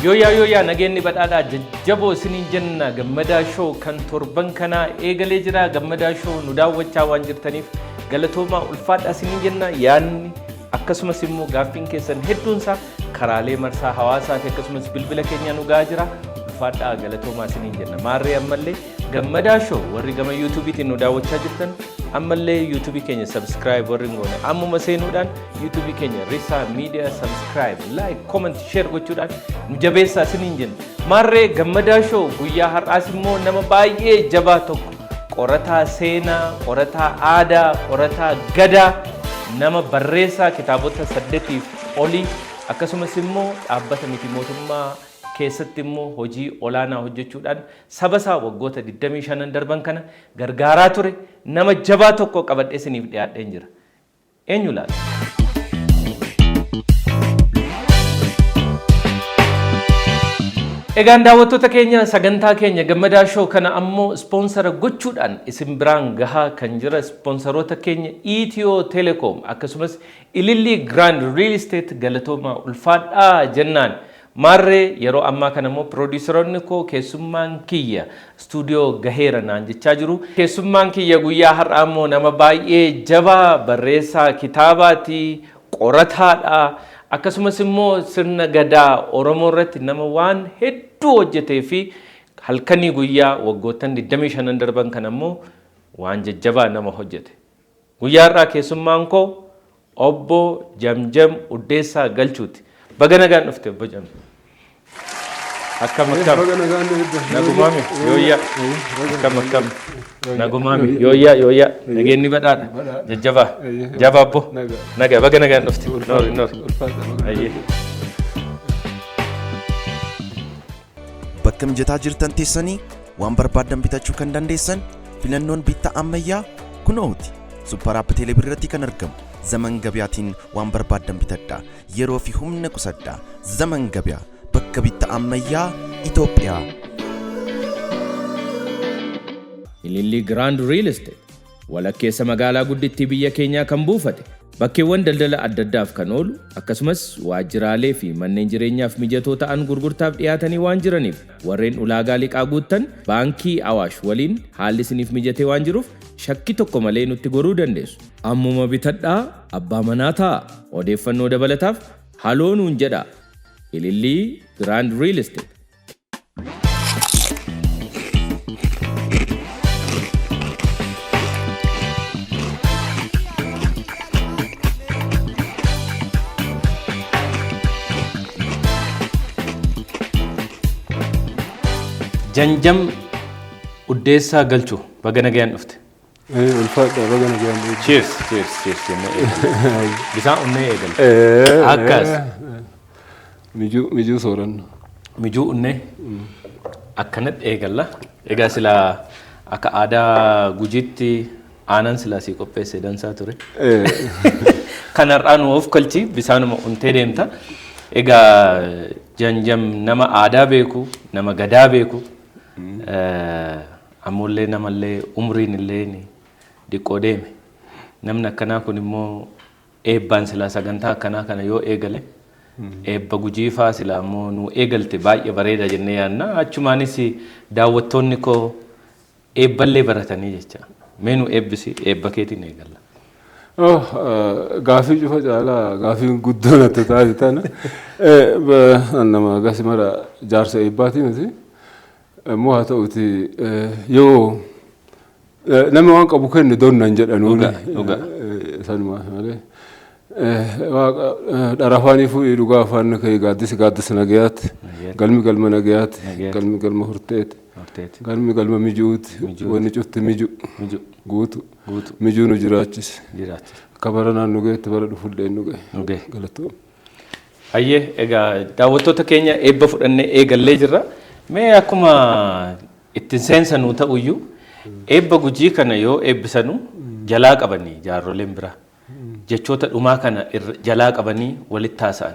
Yooyaa nageenni badhaadhaa jajjaboo isiniin jenna gammadaa show kan torban kanaa eegalee jira gammadaa show nu daawwachaa waan jirtaniif galatoomaa ulfaadhaa isiniin jenna yaanni akkasumas immoo gaaffiin keessan hedduunsaa karaalee marsaa hawaasaa fi akkasumas bilbila keenya nu gahaa jira ulfaadhaa galatoomaa isiniin jenna maarree ammallee gammadaa show warri gama YouTubeetiin nu daawwachaa jirtan ammallee YouTube keenya subscribe warri ngoone ammuma seenuudhaan YouTube keenya Risaa Media subscribe like comment share gochuudhaan nu jabeessaa isiniin jenna maarree gammadaa show guyyaa har'aas immoo nama baay'ee jabaa tokko qorataa seenaa qorataa aadaa qorataa gadaa nama barreessaa kitaabota 8 olii akkasumas immoo dhaabbata miti mootummaa keessatti immoo hojii olaanaa hojjechuudhaan saba isaa waggoota 25 darban kana gargaaraa ture nama jabaa tokko qabadhee isiniif dhiyaadheen jira eenyu laata Egaan daawwattoota keenya sagantaa keenya gammadaa show kana ammoo sponsora gochuudhaan isin biraan gahaa kan jira sponsorota keenya Ethio Telecom akkasumas Ililli Grand Real Estate galatooma ulfaadhaa jennaan maarree yeroo ammaa kana immoo produceronni koo keessummaan kiyya studio gaheera naan jechaa jiru keessummaan kiyya guyyaa har'aa immoo nama baay'ee jabaa barreessaa kitaabaati qorataadha akkasumas immoo sirna gadaa Oromoo irratti nama waan hedduu hojjetee fi halkanii guyyaa waggootan 25 darban kan ammoo waan jajjabaa nama hojjete guyyaa irraa keessummaan koo obbo Jamjam Uddeessaa Galchuuti baga nagaan dhufte obbo Jam akkam nagumami yooyya akkam nagumami yooyya nageenni badhaadha jajjabaa jababbo naga baga nagaan dhufte noor ayyee bakka mijataa jirtan teessanii waan barbaadan bitachuu kan dandeessan filannoon bittaa ammayyaa kunooti Super App Teelebirrii irratti kan argamu zaman gabiyaatiin waan barbaadan bitadhaa yeroo fi humna qusadhaa zaman gabiyaa bakka bittaa ammayyaa Itoophiyaa Ililli Grand Real Estate walakkeessa magaalaa guddittii biyya keenyaa kan buufate bakkeewwan daldala adda addaaf kan oolu akkasumas waajjiraalee fi manneen jireenyaaf mijatoo ta'an gurgurtaaf dhiyaatanii waan jiraniif warreen ulaagaa liqaa guuttan baankii Awaash waliin haalli isiniif mijatee waan jiruuf shakki tokko malee nutti goruu dandeessu ammuma bitadhaa abbaa manaa ta'a odeeffannoo dabalataaf haloo nuun jedhaa Ililli Grand Real Estate Janjam Uddeessaa Galchuu baga nagaan dhufte ulfaadha baga nagaan dhufte cheers bisaan unnee eegal akkas mijuu sooranna mijuu unnee akkanat eegalla egaa sila akka aadaa gujiitti aanan sila sii qopheesse dansaa ture kanarraa nu of kalchi bisaanuma untee deemta egaa Janjam nama aadaa beeku nama gadaa beeku amullee namallee umriin illee diqqoo deeme namni akkanaa kun immoo eebbaan sila sagantaa akkanaa kana yoo eegale eebba gujiifaa sila immoo nu eegalte baay'ee bareeda jennee yaadna achumaanis daawwattoonni koo eebballee baratanii jecha mee nu eebbisi eebba keetiin eegalla gaafii cufa caalaa gaafii guddoo natti taate tana nama gasi mara jaarsa eebbaatii miti immoo haa ta'uti yoo namni waan qabu kenne doonnan jedhanuuni sanuma malee dhara afaanii fuudhii dhugaa afaan ka'ee gaaddisa nagayaatti galmi galma nagayaatti galmi galma hurteeti galmi galma mijuuti wanni cufti miju guutu mijuu nu jiraachise akka bara naannu gaheetti bara dhufullee nu gahe galatoom ayyee egaa daawwattoota keenya eebba fudhannee eegallee jirra mee akkuma ittiin seensanuu ta'uyyuu eebba gujii kana yoo eebbisanu jalaa qabanii jaarroleen biraa jechoota dhumaa kana jalaa qabanii walitti haasa'an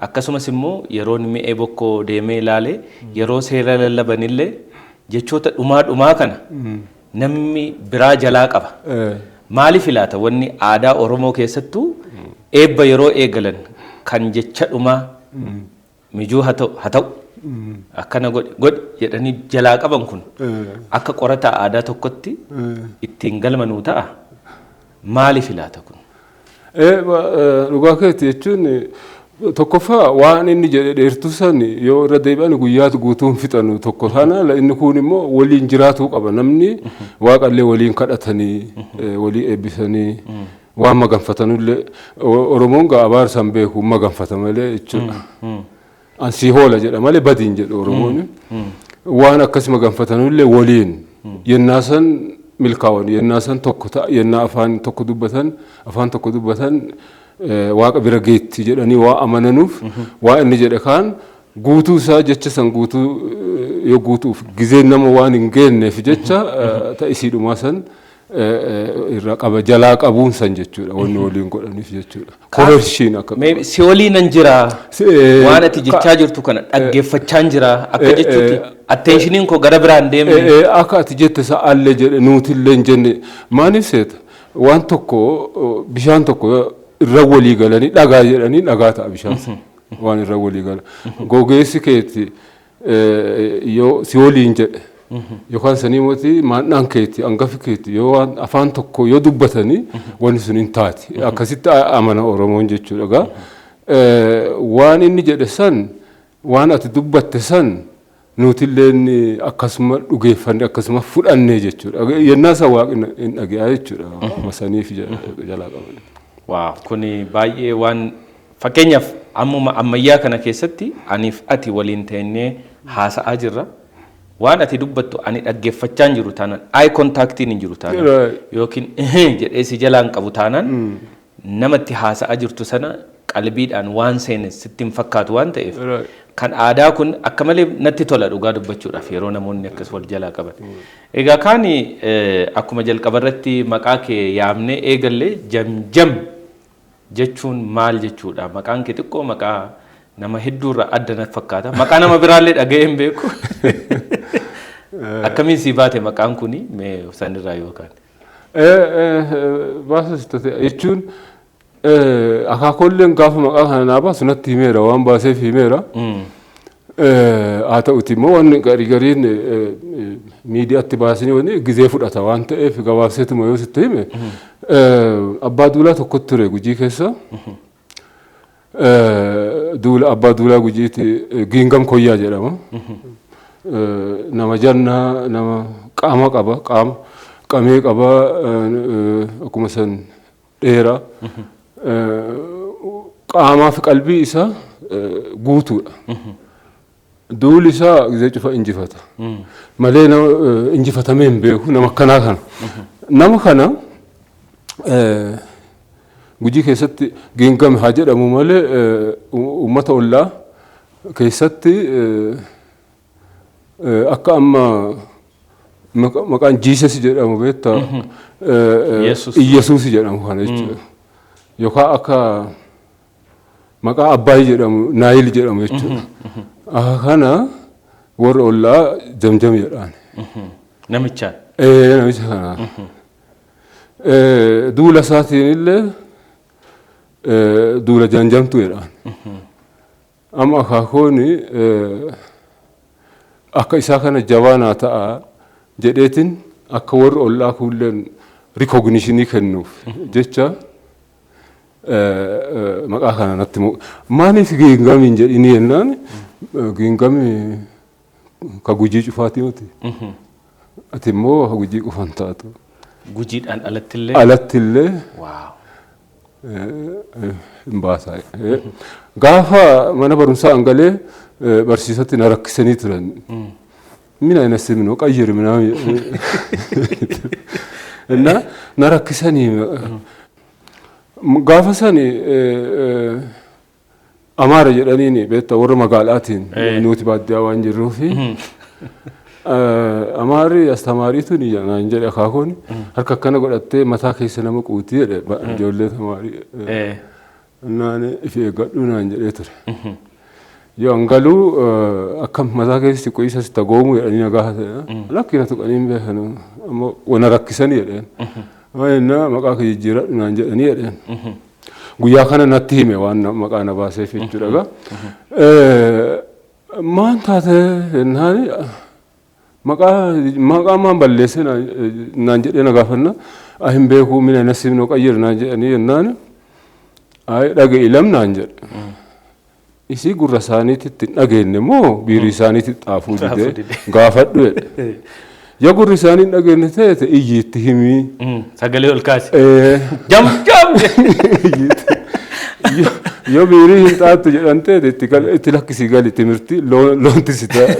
akkasumas immoo yeroo mi'ee bokkoo deemee ilaalee yeroo seera lallabanillee jechoota dhumaa kana namni biraa jalaa qaba maaliif ilaata wanni aadaa Oromoo keessattuu eebba yeroo eegalan kan jecha dhumaa mijuu haa ta'u akkana godhi jedhanii jalaa qaban kun akka qorata aadaa tokkotti ittiin galmanuu ta'a. Maaliif laata kun? Dhugaa keetti jechuun tokkoffaa waan inni jedhe dheertuu san yoo irra deebi'an guyyaatu guutuun fixanu tokko kana inni kun immoo waliin jiraatuu qaba namni waaqallee waliin kadhatanii walii eebbisanii waan maganfatanullee Oromoon gaa abaarsan beeku maganfata malee jechuudha. Ansii hoola jedha malee badiin jedhu Oromoon waan akkas maganfatanullee waliin yennaasan milkaa'an yennaasan tokko ta'a yennaa afaan tokko dubbatan waaqa bira geetti jedhanii waa amananuuf waa inni jedhe kaan guutuu isaa jecha san guutuu yoo guutuuf gizeen nama waan hin geenneef jecha ta'isiidhumaa san irra qaba jalaa qabuun san jechuudha wanni waliin godhaniif jechuudha. Kohershiin akka si waliin nan jira waan ati jechaa jirtu kana dhaggeeffachaa jira akka jechuuti attenshiniin koo gara biraan deemne akka ati jette sa'aallee jedhe nuutillee hin jenne maaniif seeta waan tokko bishaan tokko irra walii galanii dhagaa jedhanii dhagaa ta'a bishaan waan irra walii gala gogeessi keetti yoo si waliin jedhe yookaan sanii mootii maannaan keetti hangafi keetti yoo waan afaan tokko yoo dubbatanii wanni sun hin taati akkasitti amana Oromoon jechuudha. Waan inni jedhe san waan ati dubbatte san nuutillee akkasuma dhugeeffanne akkasuma fudhanne jechuudha. Yennaa isaa waaqni hin dhage'a jechuudha masaniif jalaa qaban. Waaw kuni baay'ee waan fakkeenyaaf ammuma ammayyaa kana keessatti aniif ati waliin ta'ennee haasa'aa jirra. Waan ati dubbattu ani dhaggeeffachaa jiru taanaan eye contactiin hin jiru taanaan yookiin jedhee si jalaan qabu taanaan namatti haasa'aa jirtu sana qalbiidhaan waan seene sitti hin fakkaatu waan ta'eef kan aadaa kun akka malee natti tola dhugaa dubbachuudhaaf yeroo namoonni akkas wal jalaa qaban. Egaa kaani akkuma jalqabarratti maqaa kee yaamnee eegallee jamjam jechuun maal jechuudha? Maqaan kee xiqqoo maqaa nama hedduurra adda na fakkaata. Maqaa nama biraallee dhaga'ee hin beeku. Akkamiin si baate maqaan kuni mee sanirraa yookaan? Baasas jechuun akaakolleen gaafa maqaa kana naa baasu natti himeera waan baaseef himeera. Haa ta'uti immoo wanni gariin miidiyaatti baasanii wanni gizee fudhata waan ta'eef gabaabseetuma yoo sitti hime abbaa duulaa tokkotti ture Gujii keessa. Duula abbaa duulaa Gujiiti Giingam Koyyaa jedhama. Nama jannaa nama qaama qaba qamee qaba akkuma san dheeraa qaamaa fi qalbii isaa guutuudha. Duuli isaa gizee cufa injifata malee injifatamee hin beeku nama akkanaa kana. Nama kana Gujii keessatti Giingam haa jedhamu malee uummata ollaa keessatti akka amma maqaan Jiises jedhamu beektaa Iyesuus jedhamu kana jechuudha. Yookaan akka maqaa Abbaay jedhamu Naayil jedhamu jechuudha. Kana warra ollaa jamjam jedhaan. Namichaan? Namicha kana. Duula isaatiin illee duula jamjamtu jedhaan. Amma akaakooni akka isaa kana jabaanaa ta'a jedheetiin akka warri ollaa kuulleen rikognishinii kennuuf jecha maqaa kana natti maaliif Giingamiin jedhini jennaan Giingami ka Gujii cufaatii miti. Ati immoo ka Gujii qofan taatu. Gujiidhaan alattillee? Alattillee. Waaw. Hin baasaa. Gaafa mana barumsaa angalee barsiisatti na rakkisanii turan. Mina ina simino qayyir mina na rakkisanii gaafa sani Amaara jedhaniini beektaa warra magaalaatiin nuti baadiyyaa waan jirruufi Amaarri astamaariitu ni naan jedhe akaakoon harka akkana godhattee mataa keessa nama quutii jedhe ijoollee tamaarii naan ifi eeggadhu naan jedhee ture. Yoo angaluu akka mataa keessi qoyisa si tagoomu jedhanii nagaa ta'e lakkina tuqaniin beekanu ammoo wana rakkisanii jedheen. Waayinna maqaa kee jijjiiradhu naan jedhanii jedheen. guyyaa kana natti hime waan maqaa na baaseef jechuudha. Maan taate jennaan maqaa maan balleesse naan jedhee na gaafanna hin beekuu mina nasiif noo qayyir naan jedhanii jennaan dhaga'i lamnaan jedha. Isii gurra isaaniitti dhageenye moo biirii isaaniitti xaafuu dide gaafadhu jedhe. Yoo gurri isaanii hin dhageenye ta'e iyyiitti himii. Sagalee ol kaase. Jam. Yoo biirii hin xaattu jedhan ta'e itti lakkisii gali timirti loonti si ta'a.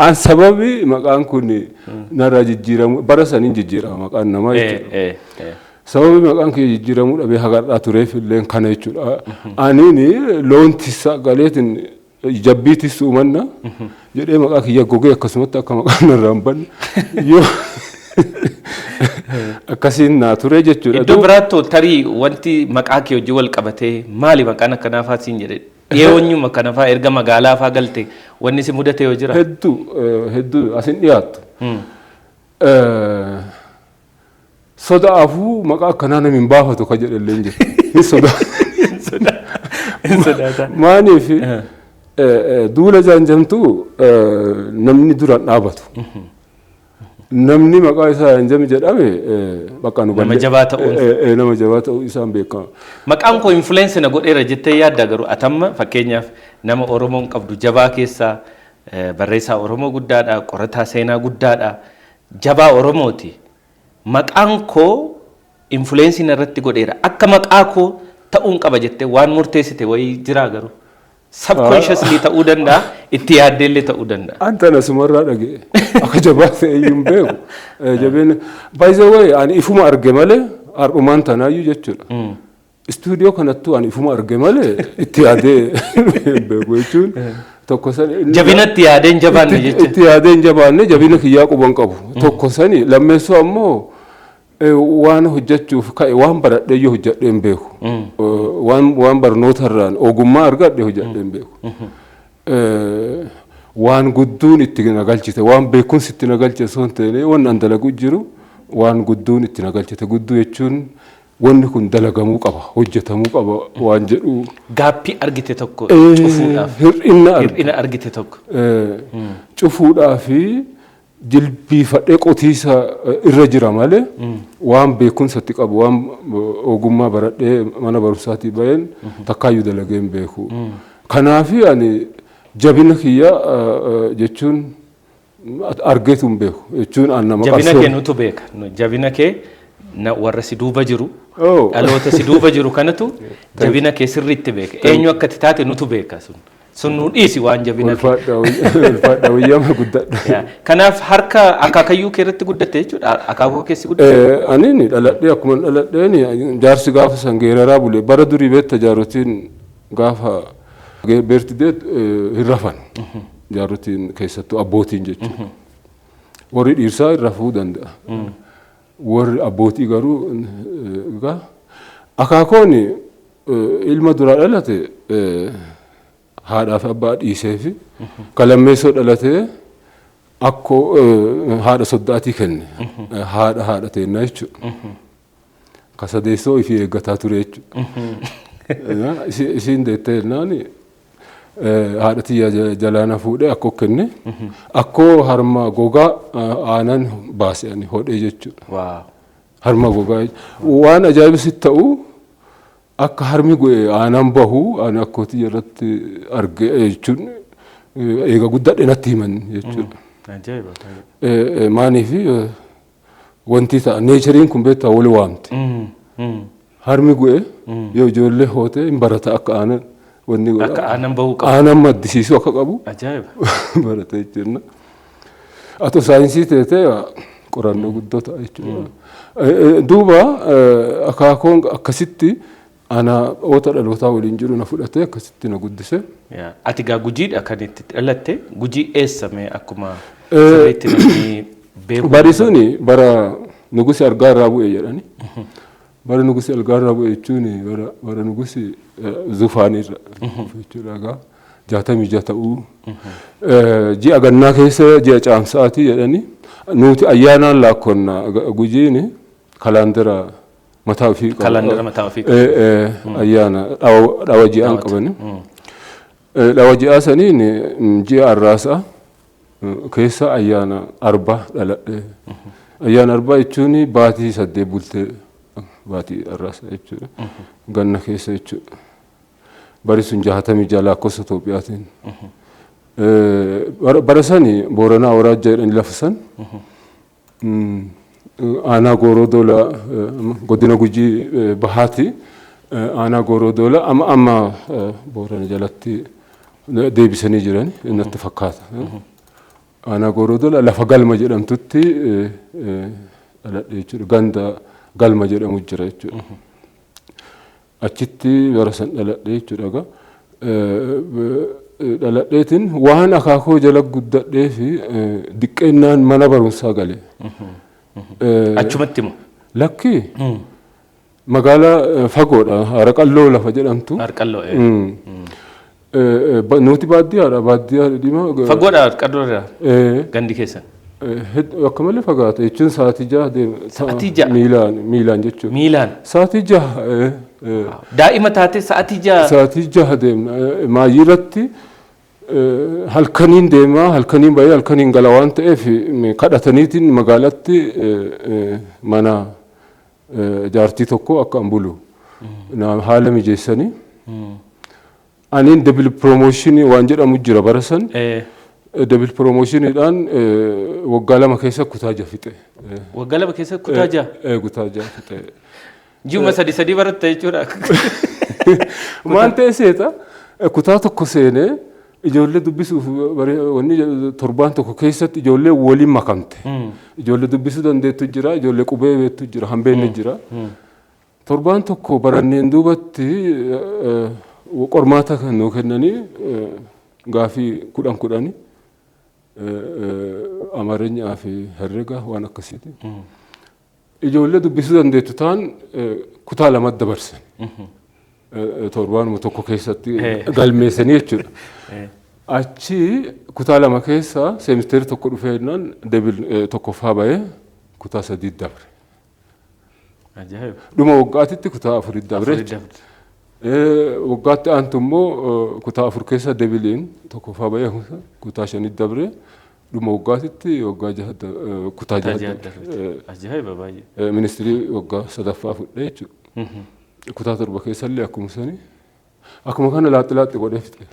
An sababi maqaan kun narraa jijjiiramu bara saniin jijjiirama maqaan namaa jechuudha. Sababi maqaan kee jijjiiramuu dhabee haqarraa tureef illee kana jechuudha. Aniini loonti sagaleetiin jabbiitis uumanna jedhee maqaa kiyya gogee akkasumatti akka maqaan narraa hin banne yoo akkasiin naa ture jechuudha. Iddoo biraatti tarii wanti maqaa kee hojii wal qabatee maali maqaan akkanaa fa'aa siin jedhe dhiyeewwanyuma kana fa'aa erga magaalaa fa'aa galte wanni si mudate yoo jira. Hedduu asin dhiyaattu. Sodaafuu maqaa akkanaa namni hin baafatu ka jedhallee hin jiru. Maaniif duula jaanjamtuu namni duraan dhaabatu. Namni maqaa isaa jaanjami jedhame bakka nu nama jabaa ta'uu isaan beekama. Maqaan koo influensi na godheera jettee yaadda garuu atamma fakkeenyaaf nama Oromoon qabdu jabaa keessaa barreessaa Oromoo guddaadha, qorataa seenaa guddaadha, jabaa Oromooti. Maqaan koo influensi narratti godheera. Akka maqaa koo ta'uun qaba jettee waan murteessite wayii jira garuu. Subconsciously ta'uu danda'a, itti yaaddeellee ta'uu danda'a. Anta nasumarraa dhagee akka jabaa ta'e iyyuu hin beeku. Jabeen by the way ani ifuma arge malee har'umaan tanaayyuu jechuudha. Istuudiyoo kanattuu ani ifuma arge malee itti yaadee hin beeku jechuun. Tokko sani jabinatti yaadeen jabaanne jechuudha. Itti yaadeen jabaanne jabina kiyyaa quban qabu. Tokko sani lammeessoo ammoo waan hojjechuuf ka'e waan baradhee yoo hojjedhee hin beeku. Waan barnootarraan ogummaa argadhe hojjedhee hin beeku. Waan gudduun itti nagalchite waan beekumsi itti nagalchite osoo hin taane waan an dalagu jiru waan gudduun itti nagalchite gudduu jechuun wanni kun dalagamuu qaba hojjetamuu qaba waan jedhu. Gaappii argite tokko cufuudhaaf. Hir'ina argite tokko. Cufuudhaafi jilbiifadhee qotiisa irra jira malee waan beekumsatti qabu waan ogummaa baradhee mana barumsaatii baheen takkaayyuu dalagee hin beeku. Kanaafi ani jabina kiyya jechuun argeetu hin beeku jechuun an nama qabsoo. Jabina kee nutu beeka. Jabina kee warra si duuba jiru. Dhaloota si duuba jiru kanatu jabina kee sirriitti beeka. Eenyu akka taate nutu beeka sun. Sun nu dhiisi waan jabina kee. Ulfaadha wayyama guddaadha. Kanaaf harka akaakayyuu kee irratti guddatte jechuudha. Akaakuu keessi guddatte. Ani dhaladhee akkuma dhaladheen jaarsi gaafa san geeraraa bule bara durii beekta jaarotiin gaafa beertideet hin rafan. Jaarotiin keessattuu abbootiin jechuudha. Warri dhiirsaa hin rafuu danda'a. Warri abbootii garuu akaakoon ilma duraa dhalate haadhaaf abbaa dhiisee fi kalammeessoo dhalatee akkoo haadha soddaatii kenne haadha teennaa jechuudha. Kasadeessoo ifii eeggataa ture jechuudha. Isiin deettee jennaan haadha tiyya jalaana fuudhee akkoo kenne akkoo harma gogaa aanan baasee hodhee jechuudha. Harma gogaa waan ajaa'ibsitti ta'u akka harmi go'e aanan bahu aan akkootii irratti arge jechuun eega guddaadhe natti himan jechuudha. Maaniif wanti ta'a neechariin kun beektaa wali waamte. Harmi go'e yoo ijoollee hootee hin barata akka aanan wanni godha. Akka aanan bahuu qabu. Aanan maddisiisuu akka qabu. Ajaa'iba. Barata jechuudha. Atoo saayinsii ta'ee qorannoo guddoo ta'a jechuudha. Duuba akaakoon akkasitti ana oota dhalootaa waliin jiru na fudhatee akkasitti na guddise. Ati gaa gujiidha kan itti dhalatte gujii eessame akkuma sirriitti namni beeku. Bari suni bara nugusi argaa irraa bu'e jedhani. Bara nugusi argaa irraa bu'e jechuun bara nugusi zufaanirra jechuudha gaa 66 ta'uu. Ji'a gannaa keessa ji'a caamsaati jedhani. Nuti ayyaanaan laakkonna gujiini kalaandira mataa ofii qabu. Kalandara mataa ofii qabu. Ayyaana dhawa ji'aan qabani. Dhawa ji'aa saniin ji'a arraasaa keessa ayyaana arbaa dhaladhe. Ayyaana arbaa jechuun baatii 8 bultee baatii arraasaa jechuudha. Ganna keessa jechuudha. Bari sun 66 lakkoofsa Itoophiyaatiin. Bara sani Booranaa Awraajjaa jedhanii lafa san. Aanaa Goorodoolaa godina Gujii Bahaati. Aanaa Goorodoolaa amma Boorana jalatti deebisanii jiran natti fakkaata. Aanaa Goorodoolaa lafa galma jedhamtutti dhaladhe jechuudha. Ganda galma jedhamu jira jechuudha. Achitti bara san dhaladhe jechuudha. Dhaladheetiin waan akaakoo jala guddadhee fi diqqeennaan mana barumsaa galee. Achumatti moo? Lakki magaalaa fagoodha. Haraqalloo lafa jedhamtu. Harqalloo. Nuti baadiyyaadha. Baadiyyaa dhima. Fagoodha Harqalloodha. Gandi keessan. Akka malee fagaata jechuun sa'aatii 6 deema. Sa'aatii 6. Miilaan jechuudha. Miilaan. Sa'aatii 6. Daa'ima taate sa'aatii 6. Sa'aatii 6 deemna. Maayirratti halkaniin deemaa, halkaniin bahee, halkaniin gala waan ta'eef kadhataniitiin magaalatti mana jaartii tokko akka an bulu haala mijeessanii. Aniin debil promooshinii waan jedhamu jira bara san. Debil promoshiniidhaan waggaa 2 keessa kutaa 6 fixe. Waggaa 2 keessa kutaa 6? Kutaa 6 fixe. Ji'uma 3 baratte jechuudha. Maal ta'e seeta kutaa tokko seenee ijoollee dubbisuuf wanni torbaan tokko keessatti ijoollee waliin makamte. Ijoollee dubbisuu dandeettu jira, ijoollee qubee beektu jira, hambeenni jira. Torbaan tokko baranneen duubatti qormaata kan nuu kennanii gaafii 10 Amaareenyaa fi herrega waan akkasiiti. Ijoollee dubbisuu dandeettu ta'an kutaa 2 dabarsan. Torbaanuma tokko keessatti galmeessanii jechuudha. Achi kutaa 2 keessa seemisteerri tokko dhufeennaan debil tokkoffaa bahee kutaa 3 dabre. Ajaa'iba. Dhuma waggaatitti kutaa 4 dabre. Waggaatti aantu immoo kutaa 4 keessa debiliin tokkoffaa bahee kutaa 5 dabre. Dhuma waggaatitti waggaa 6 kutaa 6 dabre. Ajaa'iba baay'ee. Ministirii waggaa 3ffaa fudhee jechuudha. Kutaa 7 keessallee akkuma sanii akkuma kana laaxi godhee fixe.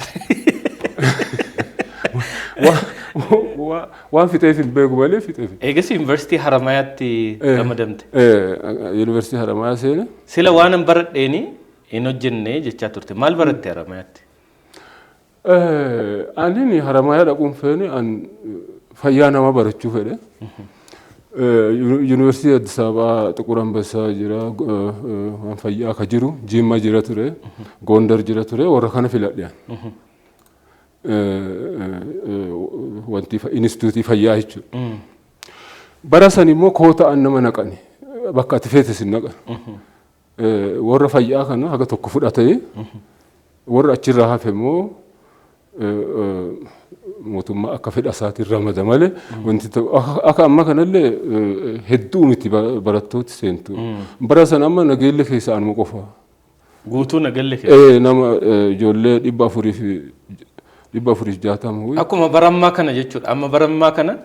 Waan fixeef hin beeku malee fixeef. Eegas yuunivarsiitii Haramayaatti ramadamte. Yuunivarsiitii Haramayaa seene. Sila waan hin baradheeni hin hojjenne jechaa turte. Maal baratte Haramayaatti? Ani Haramayaa dhaquun feene fayyaa namaa barachuu fedhe. Yuunivarsiitii Addis Ababaa Xiqur Ambassaa jira, waan fayyaa akka jiru, Jimma jira ture, Gondar jira ture, warra kana filadheen. Wanti instituutii fayyaa jechuudha. Bara san immoo koota nama naqani, bakka ati feetes hin naqan. Warra fayyaa kana haga tokko fudhatee, warra achirraa hafe immoo mootummaa akka fedha isaatiin ramada malee wanti akka amma kanallee hedduu miti barattooti seentu. Bara san amma nageelle keessa anuma qofa. Guutuu nageelle keessa? Nama ijoollee 460. Akkuma barammaa kana jechuudha. Amma barammaa kana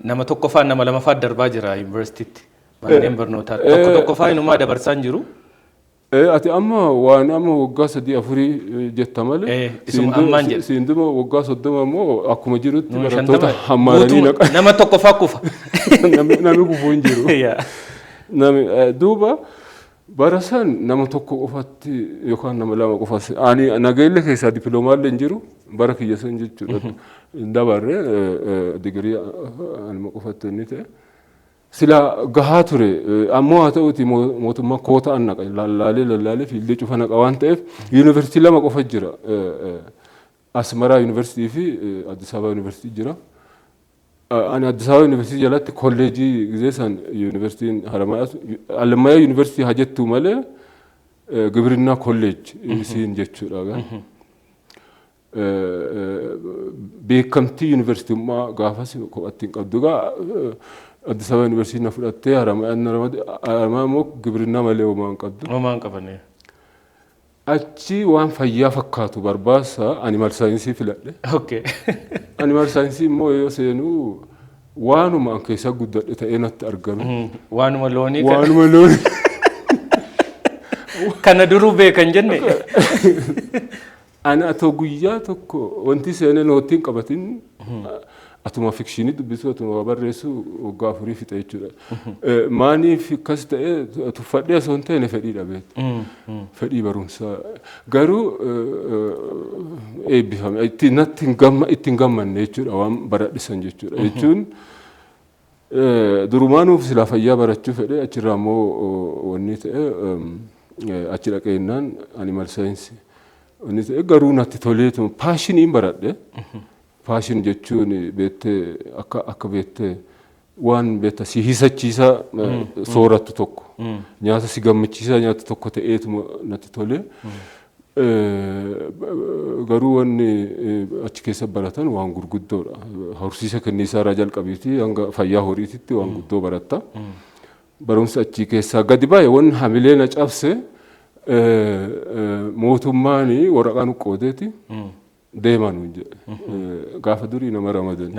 nama tokkoffaa nama lamaffaa darbaa jira yuunivarsiitiitti. Manneen barnootaa tokkoffaa inumaa dabarsaan jiru. Ati amma waan amma waggaa 3-4 jetta malee siinduma waggaa 30 immoo akkuma jirutti barattoota hammaaranii naqan. Nama tokkoffaa kufa. Nami kufuu hin jiru. Duuba bara san nama tokko qofatti yookaan nama 2 qofas ani nageelle keessaa dipiloomaallee hin jiru bara kiyya san jechuudha. Dabarree digirii anuma qofatti inni ta'e. Sila gahaa ture ammoo haa ta'uti mootummaa koota annaqa lallaalee fiildee cufa naqa waan ta'eef yuunivarsiitii 2 qofa jira. Asmaraa yuunivarsiitii fi Addis Ababa yuunivarsiitii jira. Ani Addis Ababa yuunivarsiitii jalatti kolleejii gizee san yuunivarsiitiin Haramayaa Allammayyaa yuunivarsiitii haa jettu malee gibirinaa kolleej isiin jechuudha. Beekamtii yuunivarsiitummaa gaafas kophattiin qabdu gaa Addis Ababa Yuunivarsiitii na fudhattee Haramaa immoo gibirinaa malee homaa hin qabdu. Homaa hin qabane. Achi waan fayyaa fakkaatu barbaasa animal saayinsii filadhe. Okay. Animal saayinsii immoo yoo seenuu waanuma an keessa guddadhe ta'ee natti argame. Waanuma loonii. Waanuma loonii. Kana duruu beekan jenne. Ani atoo guyyaa tokko wanti seenee nootiin qabatin atuma fikshinii dubbisu atuma barreessu waggaa 4 fixe jechuudha. Maaniif akkas ta'e tuffadhee osoo hin taane fedhii dhabeetti. Fedhii barumsaa garuu eebbifame ittiin gammanne jechuudha waan baradhisan jechuudha. Jechuun durumaanuuf silaa fayyaa barachuu fedhee achirraa immoo wanni ta'e achi dhaqeennaan animal saayinsii. Wanni ta'e garuu natti toleetu paashiniin baradhe. Paashin jechuun beektee akka beektee waan beektaa si hiisachiisaa soorattu tokko nyaata si gammachiisaa nyaata tokko ta'eetuma natti tole. Garuu wanni achi keessa baratan waan gurguddoodha. Horsiisa kenniisaa irraa jalqabiitii hanga fayyaa horiititti waan guddoo baratta. Barumsa achi keessaa gadi baay'ee wanni hamilee na cabse mootummaan waraqaan qoodeeti. Deeman jedhe gaafa durii nama ramadan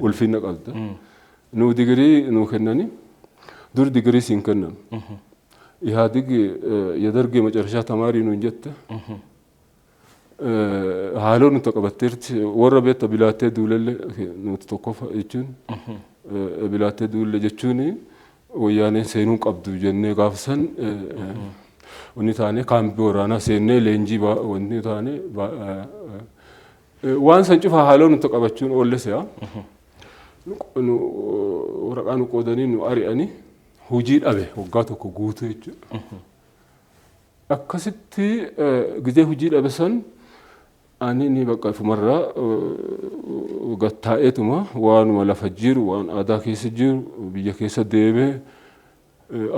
ulfinna qabda nu digirii nu kennani dur digirii siin kennan ኢህአዴግ የደርግ የመጨረሻ ተማሪ ነው እንጀተ ሃሎን ተቀበተርት ወረ ቤት ቢላቴ ዱለለ ነው ተቆፈ እቺን ቢላቴ ዱለ ጀቹኒ ወያኔ ሰይኑን ቀብዱ ጀነ ጋፍሰን ኡኒታኔ ካምቢ ወራና ሰኔ ለንጂ ወንኒታኔ waan san cufa haaloon nuti qabachuun oolles yaa waraqaa nu qoodanii nu ari'anii hojii dhabe waggaa tokko guutuu jechuudha. Akkasitti gizee hojii dhabe san ani ni bakka ifumarraa gattaa'eetuma waanuma lafa jiru waan aadaa keessa jiru biyya keessa deemee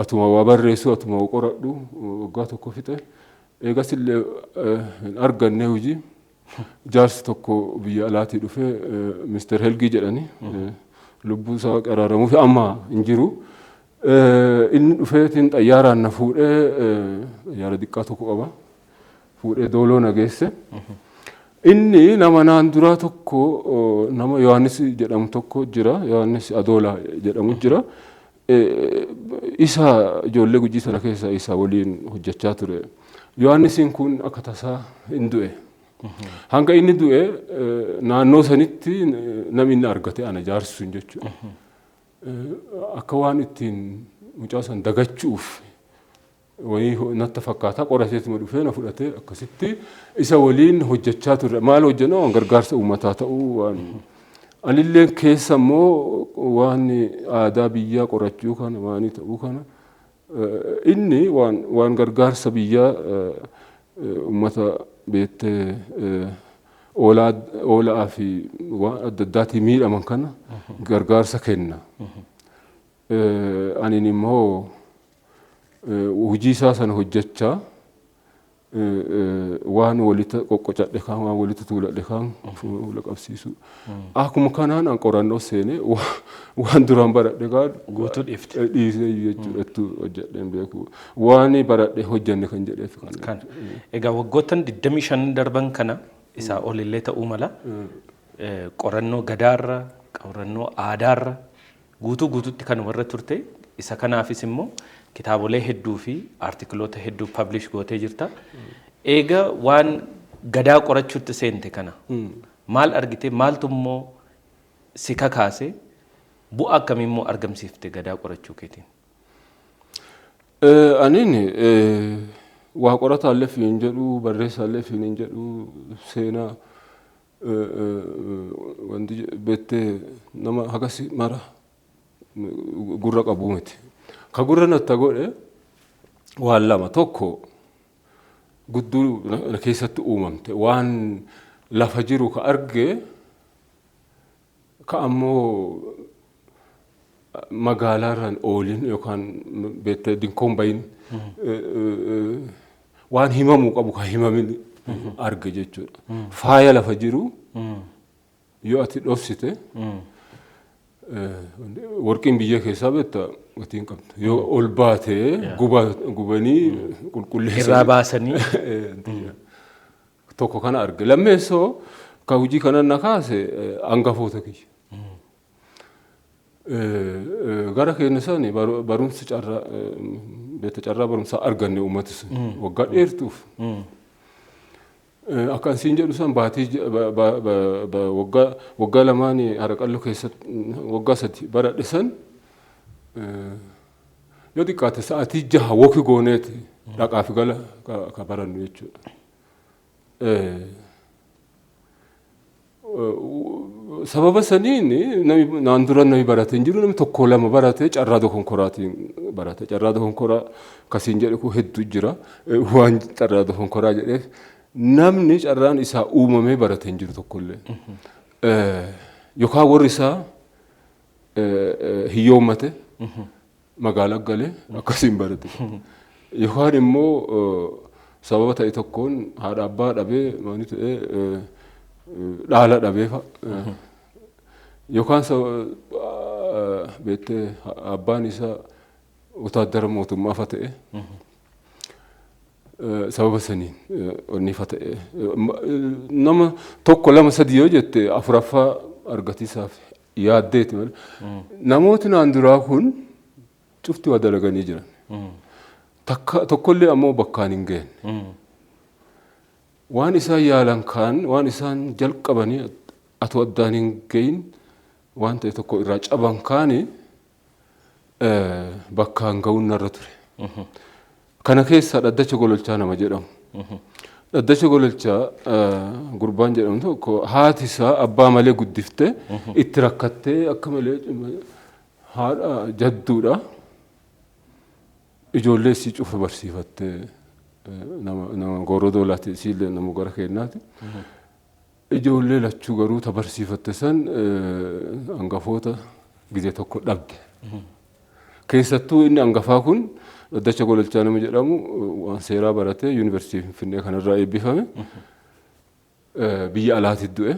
atuma waa barreessu atuma waa qoradhu waggaa tokko fixe eegas illee hin arganne hojii. Jaarsi tokko biyya alaatii dhufee Mr. Helgii jedhani lubbuu isaa qaraaramuuf amma hin jiru. Inni dhufeetiin xayyaaraan na fuudhee xayyaara xiqqaa tokko qaba. Fuudhee dooloo na geesse. Inni nama naan duraa tokko nama Yohaannis jedhamu tokko jira. Yohaannis Adoolaa jedhamu jira. Isa ijoollee Gujii sana keessa isa waliin hojjechaa ture. Yohaannisiin kun akka tasaa hin du'e. Hanga inni du'e naannoo sanitti namni inni argate ana jaarsuun jechuudha. Akka waan ittiin mucaa san dagachuuf wayii natti fakkaata qorateetuma dhufee na fudhatee akkasitti isa waliin hojjechaa ture. Maal hojjennu waan gargaarsa uummataa ta'uu waan anillee keessa immoo waan aadaa biyyaa qorachuu kana waanii ta'uu kana inni waan gargaarsa biyyaa uummata beektee oolaa fi waan adda addaatii miidhaman kana gargaarsa kenna. Ani immoo hojii isaa sana hojjechaa waan walitti qoqqocadhe kan waan walitti tuuladhe kan fuula qabsiisu. Akkuma kanaan an qorannoo seenee waan duraan baradhe kan guutuu dhiifte dhiisee jechuudha hojjedheen beeku waan baradhe hojjenne kan jedheef kan. Egaa waggoottan 25 darban kana isaa olillee ta'uu mala qorannoo gadaarra qorannoo aadaarra guutuutti kan warra turte isa kanaafis immoo kitaabolee hedduu fi artikloota hedduu publish gootee jirta. Egaa waan gadaa qorachuutti seente kana maal argite maaltu immoo si kakaase bu'aa akkamii immoo argamsiifte gadaa qorachuu keetiin? Aniin waa qorataallee fi hin jedhu barreessaallee fi hin jedhu seenaa wanti beektee nama hagas mara gurra qabu miti. Ka gurra natti godhe waan lama tokko gudduu keessatti uumamte waan lafa jiru ka arge ka ammoo magaalaarraan oolin yookaan beektee dinkoon bayin waan himamuu qabu ka himamin arge jechuudha. Faaya lafa jiru yoo ati dhoofsite warqiin biyya keessaa beektaa gatiin qabdu. Yoo ol baatee gubanii qulqulleessan. Irraa baasanii. Tokko kana arge. Lammeessoo ka hojii kanan na kaase hangafoota kiyya. Gara keenya isaanii barumsa carraa barumsaa arganne uummata sun waggaa dheertuuf. Akkan siin jedhu san baatii waggaa lamaan haraqalloo keessatti waggaa 3 baradhe san yoo xiqqaate sa'aatii 6 woki gooneeti dhaqaa fi gala ka barannu jechuudha. Sababa saniin naan dura namni barate hin jiru namni tokko lama barate carraa dokonkoraatiin barate carraa dokonkoraa kasiin jedhe ku hedduu jira waan carraa dokonkoraa jedheef namni carraan isaa uumamee barate hin jiru tokkollee yookaan warri isaa hiyyoommate magaalaa galee akkasiin barate yookaan immoo sababa ta'e tokkoon haadha abbaa dhabee maani ta'e dhaala dhabee yookaan beektee abbaan isaa utaaddara mootummaa fa ta'e sababa saniin onni fa ta'e nama tokko lama sadii yoo jette afuraffaa argatiisaaf yaaddeeti malee namooti naan duraa kun cufti waa dalaganii jiran tokkollee ammoo bakkaan hin geenye waan isaan yaalan kaan waan isaan jalqabanii atoo addaan hin gahin waan ta'e tokko irraa caban kaani bakkaan ga'uun narra ture. Kana keessa dhaddacha gololchaa nama jedhamu. Dhaddacha gololchaa gurbaan jedhamu tokko haati isaa abbaa malee guddiftee itti rakkattee akka malee haadha jadduudha. Ijoollee isii cufa barsiifattee nama gooroo doolaati siillee nama gara kennaati. Ijoollee lachuu garuu tabarsiifatte san hangafoota gizee tokko dhabde. Keessattuu inni hangafaa kun dhaddacha gololchaa nama jedhamu waan seeraa baratee yuunivarsiitii Finfinnee kanarraa eebbifame biyya alaatti du'e.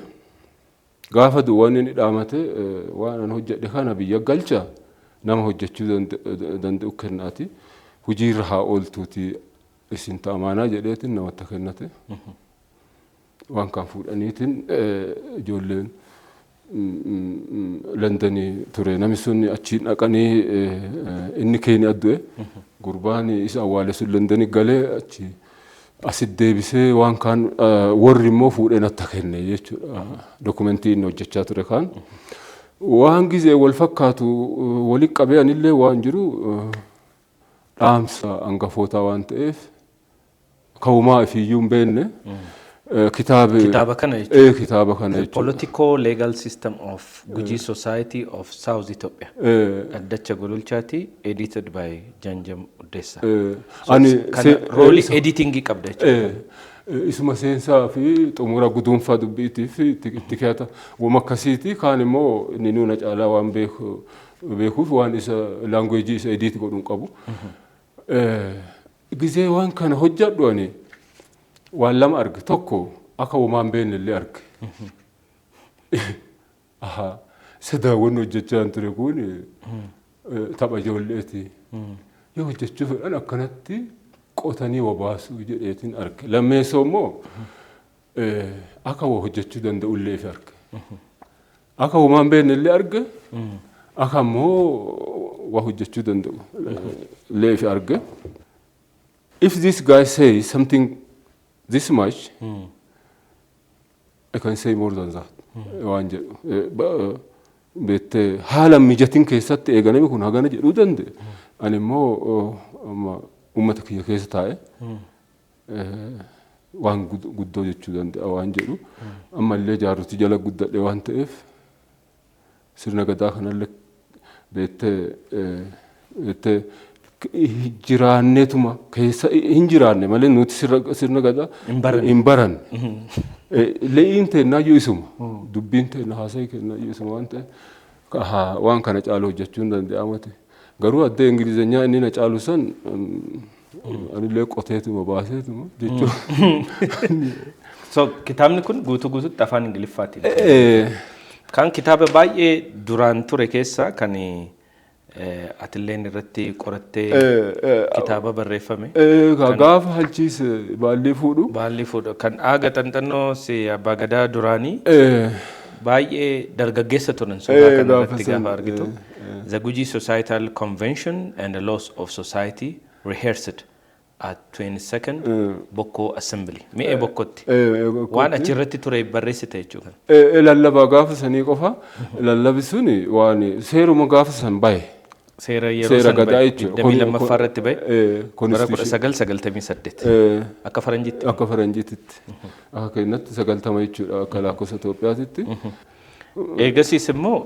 Gaafa du'u waan inni dhaamate waan an hojjedhe kana biyya galchaa nama hojjechuu danda'u kennaati. Hojiirra haa ooltuuti isin ta'amaanaa jedheetiin namatti kennate. Waan kan fuudhaniitiin ijoolleen Londonii ture namni sun achiin dhaqanii inni keenya addu'e gurbaan isa awwaale sun Londonii galee achi asit deebisee waan kaan warri immoo fuudhee natti kenne jechuudha. Dokumentii inni hojjechaa ture kaan waan gizee wal fakkaatu walitti qabee anillee waan jiru dhaamsa hangafootaa waan ta'eef ka'umaa ifiyyuu hin beekne. Kitaaba kana jechuudha. Political Legal System of Gujii Society of South Ethiopia. Dhaddacha gololchaati edited by Janjam Uddessa. Rooli editingii qabda jechuudha. Isuma seensaa fi xumura guduunfaa dubbiitiif itti keessa waan akkasiiti kaan immoo inni nuuna caalaa waan beekuuf waan isa laanguweejii isa edit godhuun qabu. Gizee waan kana hojjadhu ani waan lama arge tokko akka uumaan beekne illee arge. Isa daawwanni hojjechaa ture kun tapha ijoolleeti. Yoo hojjechuu fedhan akkanatti qotanii wabaasuu jedheetiin arge. Lammeessoo immoo akka waa hojjechuu danda'u illee fi arge. Akka uumaan beekne illee arge. Akka immoo waa hojjechuu danda'u illee fi arge. If this guy says something this much, I can say more than that. Waan jedhu beektee haala mijatiin keessatti eeganame kun hagana jedhuu danda'e. Ani immoo uummata kiyya keessa taa'e waan guddoo jechuu danda'a waan jedhu. Ammallee jaarroti jala guddadhe waan ta'eef sirna gadaa kanallee beektee jiraanneetuma keessa hin jiraanne malee nuti sirna gadaa hin baranne. Leeyiin teennaayyuu isuma dubbiin teenna haasa'ii kennayyuu isuma waan ta'e waan kana caalu hojjechuu hin danda'amate. Garuu addee Ingilizeenyaa inni na caalu san anillee qoteetuma baaseetuma jechuudha. So kitaabni kun guutuu guutuutti afaan Ingiliffaati. Kan kitaaba baay'ee duraan ture keessa kan atilleen irratti qorattee kitaaba barreeffame. Gaafa halchiis baallee fuudhu. Baallee fuudhu kan aaga xanxannoo si abbaa gadaa duraanii baay'ee dargaggeessa turan suuraa kana irratti gaafa argitu. The Guji Societal Convention and the Laws of Society rehearsed at 22nd Bokko Assembly. Mi'ee Bokkotti. Waan achirratti ture barreessite jechuudha. Lallabaa gaafa sanii qofa lallabi suni waan seeruma gaafa san bahe. Seera yeroo san bahe. 22 irratti bahe. Bara 1998. Akka faranjitti. Akka faranjittitti. Akka keenyatti 90 jechuudha akka lakkoofsa Itoophiyaatitti. Eegasiis immoo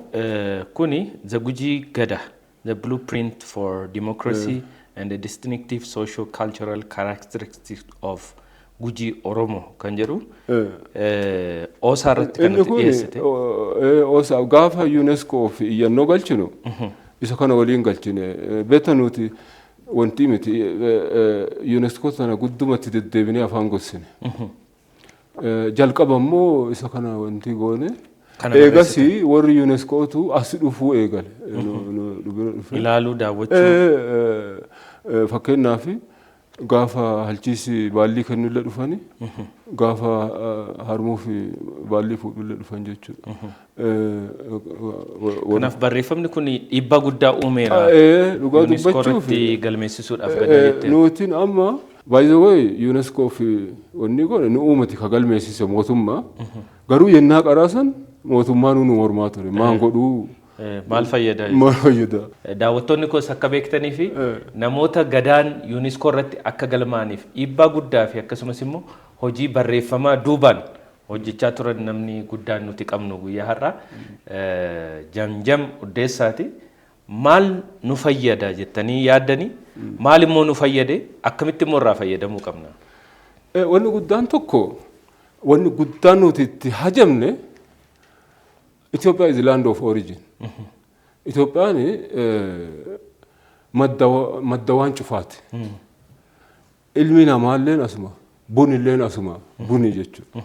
kuni The Guji Gada, the blueprint for democracy and the distinctive socio-cultural characteristics of Guji Oromo kan jedhu OSA irratti kan dhiyeessite. OSA gaafa UNESCO fi iyyannoo galchinu isa kana waliin galchine beekta nuti wanti miti UNESCO sana guddumatti deddeebinee afaan gossine. Jalqaba immoo isa kana wanti goone eegasi warri UNESCOtu as dhufuu eegale. Ilaaluu daawwachuu. Fakkeenyaaf gaafa halchiisi baallii kennullee dhufani gaafa harmuu fi baallii fuudhullee dhufan jechuudha. Kanaaf barreeffamni kun dhiibbaa guddaa uumeera. Dhugaa dubbachuuf galmeessisuudhaaf gada jettee. Nutiin amma by the way UNESCO fi wanni goone nu uumati ka galmeessise mootummaa garuu yennaa qaraasan mootummaan nu mormaa ture maan godhuu maal fayyada. Daawwattoonni koos akka beektanii fi namoota gadaan UNESCO irratti akka galmaaniif dhiibbaa guddaa fi akkasumas immoo hojii barreeffamaa duubaan hojjechaa turan namni guddaan nuti qabnu guyyaa har'a Jamjam Uddeessaati. Maal nu fayyada jettanii yaaddanii maal immoo nu fayyade akkamitti immoo irraa fayyadamuu qabna? Wanni guddaan tokko wanni guddaan nuti itti hajamne Ethiopia is the land of origin. Ethiopiaan madda waan cufaati. Ilmi namaalleen asuma, bunilleen asuma, buni jechuudha.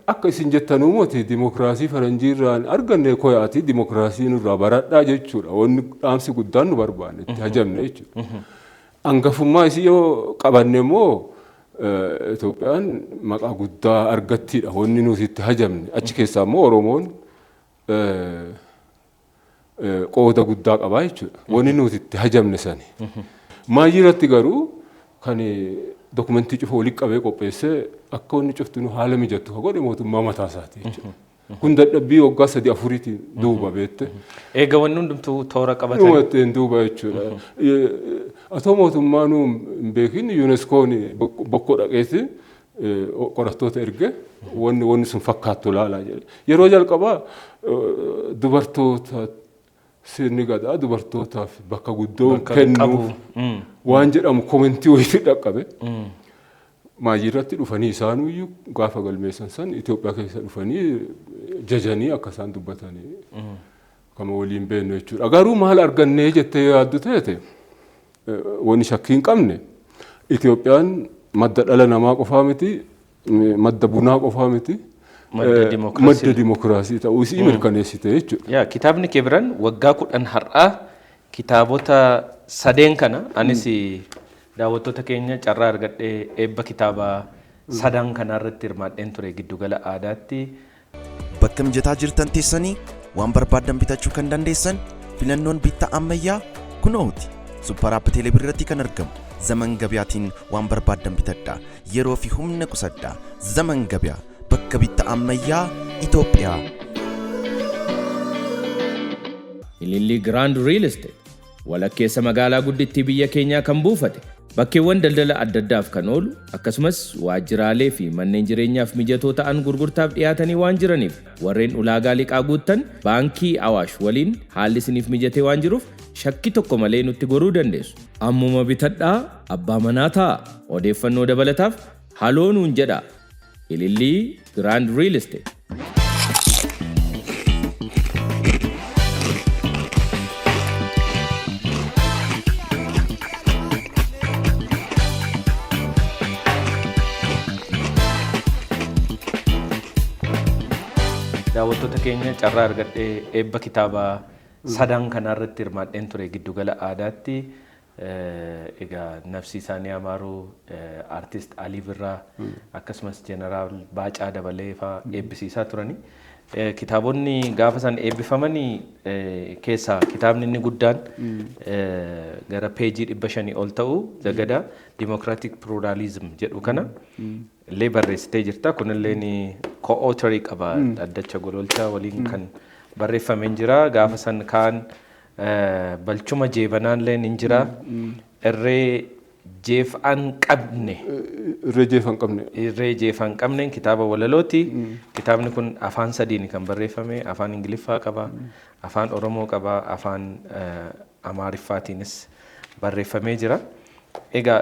Akka isin jettanuu moti dimokiraasii faranjiirraan arganne koyaati dimokiraasii nurraa baradhaa jechuudha. Wanni dhaamsi guddaan nu barbaanne itti hajamne jechuudha. Hangafummaa isii yoo qabanne immoo Itoophiyaan maqaa guddaa argattiidha wanni nuti itti hajamne. Achi keessaa immoo Oromoon qooda guddaa qabaa jechuudha. Wanni nuti itti hajamne sani. Maayirratti garuu kan dokumentii cufa waliin qabee qopheessee akka wanni cuftu haala mijattu godhe mootummaa mataa isaati jechuudha. Kun dadhabbii waggaa 3-4 duuba beekte. Eega wanni hundumtuu toora qabatanii. Numatteen duuba jechuudha. Atoo mootummaa nu hin beekin UNESCOon bokkoo dhaqeeti qorattoota erge wanni sun fakkaattu laalaa jedhe. Yeroo jalqabaa dubartoota sirni gadaa dubartootaaf bakka guddoo kennuuf waan jedhamu komentii wayii dhaqqabe. Maayirratti dhufanii isaanuyyuu gaafa galmeessan san Itoophiyaa keessa dhufanii jajanii akka isaan dubbatanii kama waliin beeknu jechuudha. Garuu maal argannee jettee yaaddu ta'e wanni shakkii hin qabne Itoophiyaan madda dhala namaa qofaa miti madda bunaa qofaa miti madda dimokiraasii ta'uu isii mirkaneessite jechuudha. Kitaabni kee biraan waggaa 10 har'aa kitaabota sadeen kana anis daawwattoota keenya carraa argadhee eebba kitaabaa sadan kanarratti hirmaadheen ture giddugala aadaatti. Bakka mijataa jirtan teessanii waan barbaadan bitachuu kan dandeessan filannoon bittaa ammayyaa kunooti. Super App Teelee Birratti kan argamu Zaman Gabiyaatiin waan barbaadan bitadhaa yeroo fi humna qusadhaa. Zaman Gabiyaa bakka bittaa ammayyaa Itoophiyaa. Ililli Grand Real Estate walakkeessa magaalaa guddittii biyya keenyaa kan buufate bakkeewwan daldala adda addaaf kan oolu akkasumas waajjiraalee fi manneen jireenyaaf mijatoo ta'an gurgurtaaf dhiyaatanii waan jiraniif warreen ulaagaa liqaa guuttan baankii Awaash waliin haalli isiniif mijatee waan jiruuf shakkii tokko malee nutti goruu dandeessu. Ammuma bitadhaa abbaa manaa ta'a. Odeeffannoo dabalataaf haloo nuun jedhaa. Ililli Grand Real Estate. daawwattoota keenya carraa argadhee eebba kitaaba sadan kanarratti hirmaadheen ture giddugala aadaatti egaa nafsi isaanii amaaruu artist Alii Birraa akkasumas jeneraal Baacaa Dabalee fa'aa eebbisiisaa turani. Kitaabonni gaafa san eebbifamanii keessaa kitaabni inni guddaan gara peejii 500 ol ta'u Zagadaa Democratic Pluralism jedhu kana illee barreessitee jirta. Kunillee ni co-authorii qaba Dhaddacha Gololchaa waliin kan barreeffamee jira. Gaafa san kaan Balchuma Jeebanaan illee ni jira. Irree jeefan qabne irree jeefan qabne kitaaba walalooti. Kitaabni kun afaan sadiin kan barreeffame, afaan Ingiliffaa qaba, afaan Oromoo qaba, afaan Amaariffaatiinis barreeffamee jira. Egaa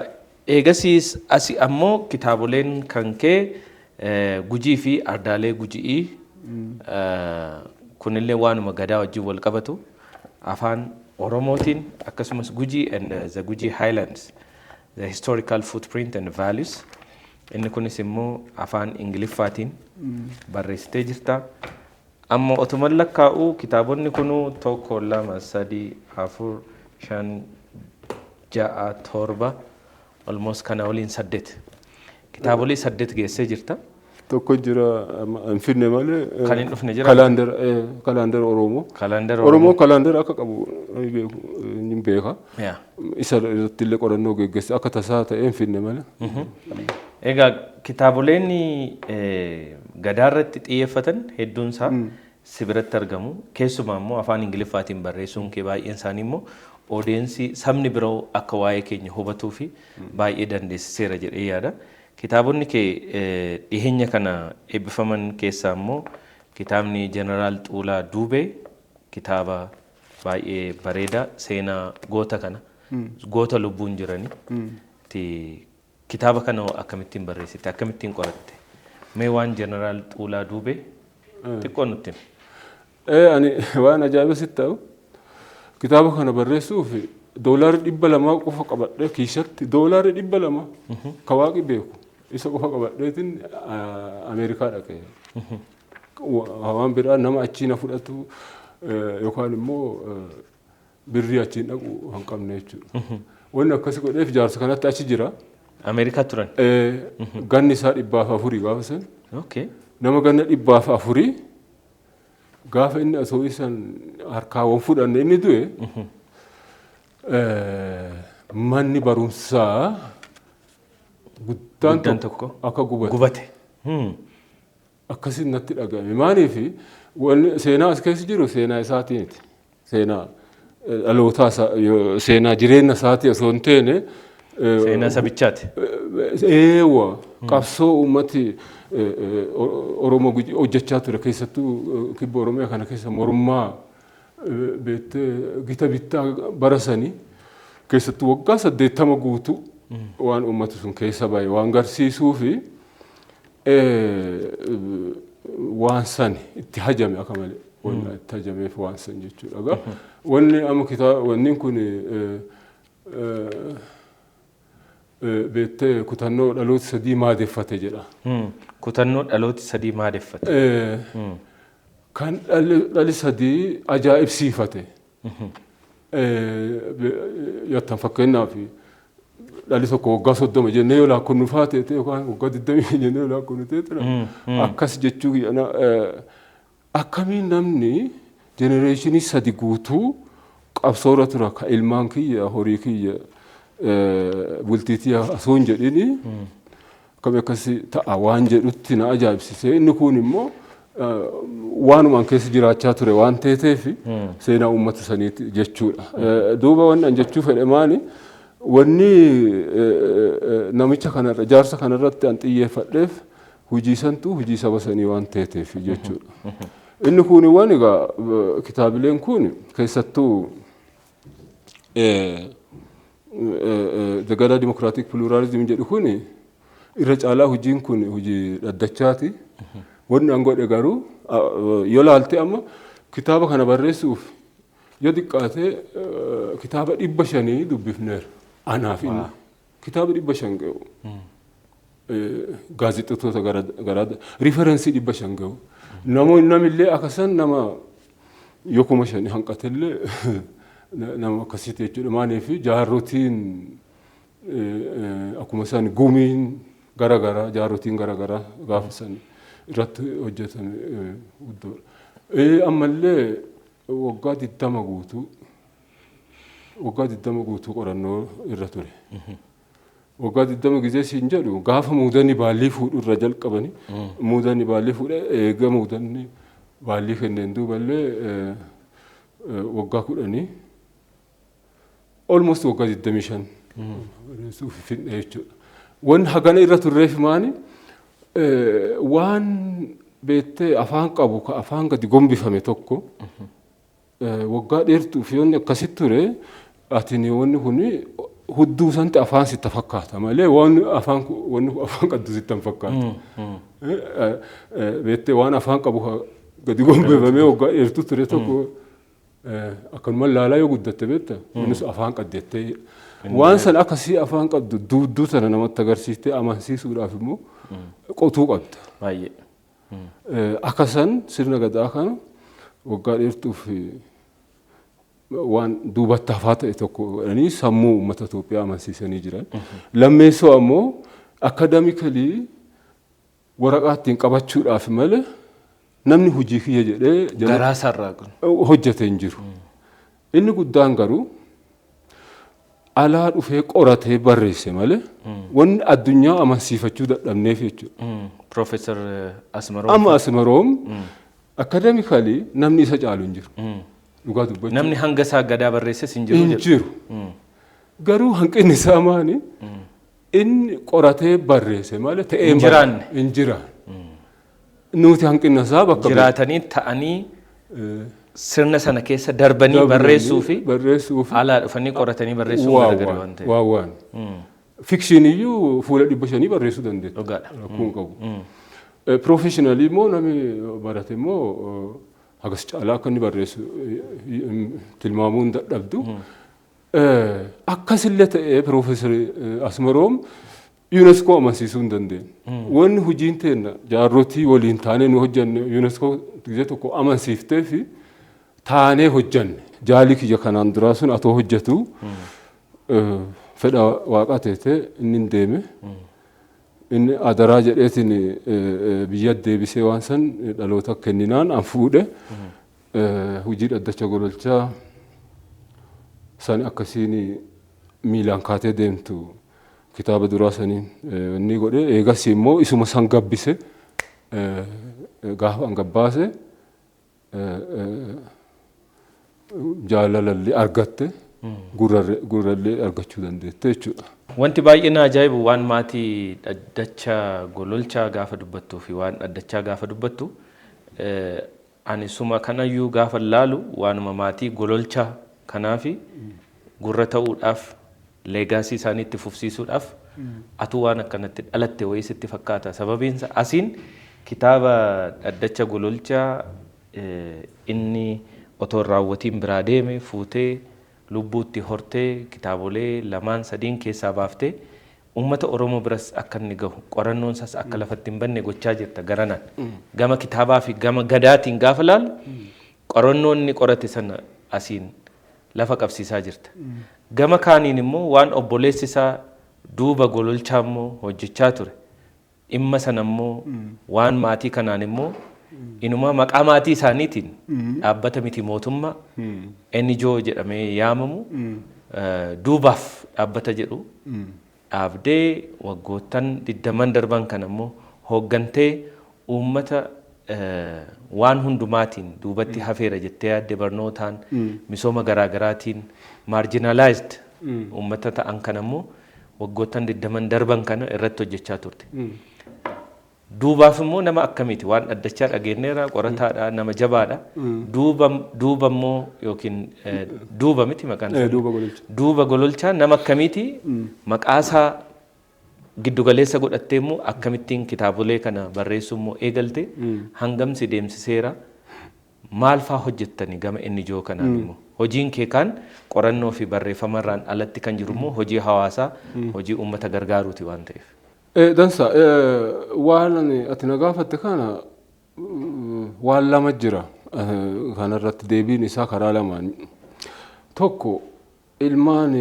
eegasiis asi ammoo kitaaboleen kan kee Gujii fi Ardaalee Gujii kunillee waanuma gadaa wajjin wal qabatu afaan Oromootiin akkasumas Gujii and the Gujii Highlands, the historical footprint and values. Inni kunis immoo afaan Ingiliffaatiin barreessitee jirta. Amma otuma lakkaa'u kitaabonni kunuu 1 2 3 4 5 6 7 almost kana waliin 8 kitaabolee 8 geessee jirta. Tokko jira Finfinnee malee kan hin dhufne jira kalaandara Oromoo kalaandara akka qabu ni beeka. Isa irratti illee qorannoo geggeesse akka tasaa ta'e Finfinnee malee. Egaa kitaaboleen gadaarratti xiyyeeffatan hedduun isaa si biratti argamu. Keessumaa immoo afaan Ingiliffaatiin barreessuun kee baay'een isaanii immoo odeensii sabni biroo akka waa'ee keenya hubatuu fi baay'ee dandeessiseera jedhee yaada. Kitaabonni kee dhiheenya kana eebbifaman keessaa immoo kitaabni Jeneraal Xuulaa Duubee kitaaba baay'ee bareeda seenaa goota kana goota lubbuun jiranii kitaaba kana akkamittiin barreessite akkamittiin qoratte mee waan Jeneraal Xuulaa Duubee xiqqoo nutti ani waan ajaa'ibsitti ta'u kitaaba kana barreessuuf $200 qofa qabadhe kiisatti $200 ka waaqi beeku isa qofa qabadheetiin Ameerikaa dhaqee waan biraa nama achiin fudhatu yookaan immoo birrii achiin dhaqu hin qabne jechuudha. Wanni akkasii godheef jaarsa kanatti achi jira. Ameerikaa turan. Ganni isaa 400 gaafa san. Nama ganna 400 gaafa inni asoo isan harkaawwan fudhanne inni du'e manni barumsaa guddaan tokko akka gubate. Akkasiin natti dhaga'ame. Maaliif seenaa as keessa jiru seenaa isaatiiniti. Seenaa dhalootaa seenaa jireenya isaatii osoo hin taane seenaa sabichaati. Eewa qabsoo uummati Oromoo hojjechaa ture keessattuu kibba Oromiyaa kana keessa mormaa beektee gita bittaa barasanii keessattuu waggaa 80 guutuu waan uummati sun keessa baay'ee waan garsiisuu fi waan san itti hajame akka malee waan itti hajameef waan san jechuudha. Wanni amma wanni kun beektee kutannoo dhaloota sadii maadeeffate jedha. Kutannoo dhaloota sadii maadeeffate. Kan dhali sadii ajaa'ibsiifate. Yattan fakkeenyaaf dhali tokko waggaa 30 jennee yoo laakkonnu faateete yookaan waggaa 20 jennee yoo laakkonnu teetira akkas jechuu akkamiin namni jenereeshinii 3 guutuu qabsoora tura ka ilmaan kiyya horii kiyya bultiitii osoo hin jedhini akkami akkasii ta'a waan jedhutti na ajaa'ibsise. Inni kun immoo waanumaan keessa jiraachaa ture waan ta'eef seenaa uummata saniiti jechuudha. Duuba wanni an jechuu fedhe maali wanni namicha kanarra jaarsa kanarratti an xiyyeeffadheef hojii santu hojii saba sanii waan ta'eef jechuudha. Inni kun waan egaa kitaabileen kun keessattuu Zagadaa Democratic Pluralism jedhu kun irra caalaa hojiin kun hojii dhaddachaati. Wanni an godhe garuu yoo laalte amma kitaaba kana barreessuuf yoo xiqqaate kitaaba 500 dubbifneera. Anaaf inni kitaaba 500 ga'u. gaazexeessitoota garaa riiferensii 500 gahu. Namillee akkasan nama yookuma shanii hanqatellee nama akkasitti jechuudha. Maaliif jaarrotiin akkuma isaan gumiin garaagaraa jaarrotiin garaagaraa gaafa san irratti hojjetame guddoodha. Ammallee waggaa 20 guutuu qorannoo irra ture. Waggaa 20 gisee siin jedhu gaafa muudanni baallii fuudhu irra jalqabani. Muudanni baallii fuudhe eega muudanni baallii kenneen duuballee waggaa 10 almost waggaa 25 suufi finne jechuudha. Waan hagana irra turreef maani waan beektee afaan qabu ka afaan gadi gombifame tokko waggaa dheertuuf yoonni akkasitti ture atini wanni kuni hudduu santi afaan sitta fakkaata malee waan afaan qabdu sitta fakkaata. Beektee waan afaan qabu gadi gombifame waggaa dheertu ture tokko akkanuma laalaa yoo guddatte beekta innis afaan qaddeettee waan san akkasii afaan qabdu duudduu sana namatti agarsiistee amansiisuudhaaf immoo qotuu qabda. Akkasan sirna gadaa kana waggaa dheertuuf waan duubatti hafaa ta'e tokko godhanii sammuu uummata Itoophiyaa amansiisanii jiran. Lammeessoo ammoo akkaadaamikalii waraqaa ittiin qabachuudhaaf malee namni hojii kiyya jedhee garaa sarraa hojjetee hin jiru. Inni guddaan garuu alaa dhufee qoratee barreesse malee wanni addunyaa amansiifachuu dadhabneef jechuudha. Profeesar Asmaroom. Amma Asmaroom akkaadaamikalii namni isa caalu hin jiru. Dhugaa dubbachuu. Namni hanga isaa gadaa barreesses hin jiru. Hin jiru. Garuu hanqinni isaa maali? Inni qoratee barreesse malee ta'ee hin jiraanne. Nuti hanqina isaa bakka jiraatanii ta'anii sirna sana keessa darbanii barreessuu fi alaa dhufanii qoratanii barreessuu gargar waan ta'eef. Waan. Fikshiiniyyuu fuula 500 barreessuu dandeenya. Dhugaadha. Rakkoon qabu. Professionally immoo namni barate immoo hagas caalaa akka inni barreessu tilmaamuun dadhabdu. Akkasillee ta'ee Profeesar Asmaroom UNESCO amansiisuu hin dandeenye. Wanni hojiin teenna jaarrotii waliin taanee nu hojjanne UNESCO gisee tokko amansiiftee fi taanee hojjanne. Jaalii kiyya kanaan duraa sun atoo hojjetu fedha waaqaa teetee inni hin deeme. Inni adaraa jedheetiin biyya deebisee waan san dhaloota kenninaan an fuudhe hojii dhaddacha gololchaa san akkasiin miilaan kaatee deemtu kitaaba duraa saniin inni godhe eegas immoo isuma san gabbise gaafa an gabbaase jaalalallee argatte gurrallee argachuu dandeette jechuudha. Wanti baay'ee na ajaa'ibu waan maatii dhaddacha gololchaa gaafa dubbattuu fi waan dhaddachaa gaafa dubbattu ani suma kanayyuu gaafa laalu waanuma maatii gololchaa kanaafi gurra ta'uudhaaf leegaasii isaanii itti fufsiisuudhaaf atu waan akkanatti dhalatte wayii sitti fakkaata. Sababiinsa asiin kitaaba dhaddacha gololchaa inni otoo raawwatiin biraa deeme fuutee lubbuutti hortee kitaabolee 2-3 keessaa baaftee uummata Oromoo biras akka inni gahu qorannoon isaas akka lafatti hin banne gochaa jirta garanaan. Gama kitaabaa fi gama gadaatiin gaafa laalu qorannoonni qorate sana asiin lafa qabsiisaa jirta. Gama kaaniin immoo waan obboleessi isaa duuba gololchaa immoo hojjechaa ture. Dhimma sana immoo waan maatii kanaan immoo inuma maqaa maatii isaaniitiin dhaabbata miti mootummaa NGO jedhamee yaamamu duubaaf dhaabbata jedhu dhaabdee waggoottan 20 darban kan immoo hooggantee uummata waan hundumaatiin duubatti hafeera jettee yaadde barnootaan misooma garaagaraatiin marginalized uummata ta'an kan immoo waggoottan 20 darban kana irratti hojjechaa turte. Duubaaf immoo nama akkamiiti waan dhaddachaa dhageenyeera qorataadha nama jabaadha. Duuba immoo yookiin duuba miti maqaan duuba gololchaa nama akkamiiti maqaasaa giddugaleessa godhattee immoo akkamittiin kitaabolee kana barreessuu immoo eegalte hangamsi deemsiseera maal faa hojjettanii gama NGO kanaan immoo hojiin kee kan qorannoo fi barreeffamarraan alatti kan jiru immoo hojii hawaasaa hojii uummata gargaaruuti waan ta'eef. dansa waan ati na gaafatte kana waan lama jira kanarratti deebiin isaa karaa lamaan tokko ilmaan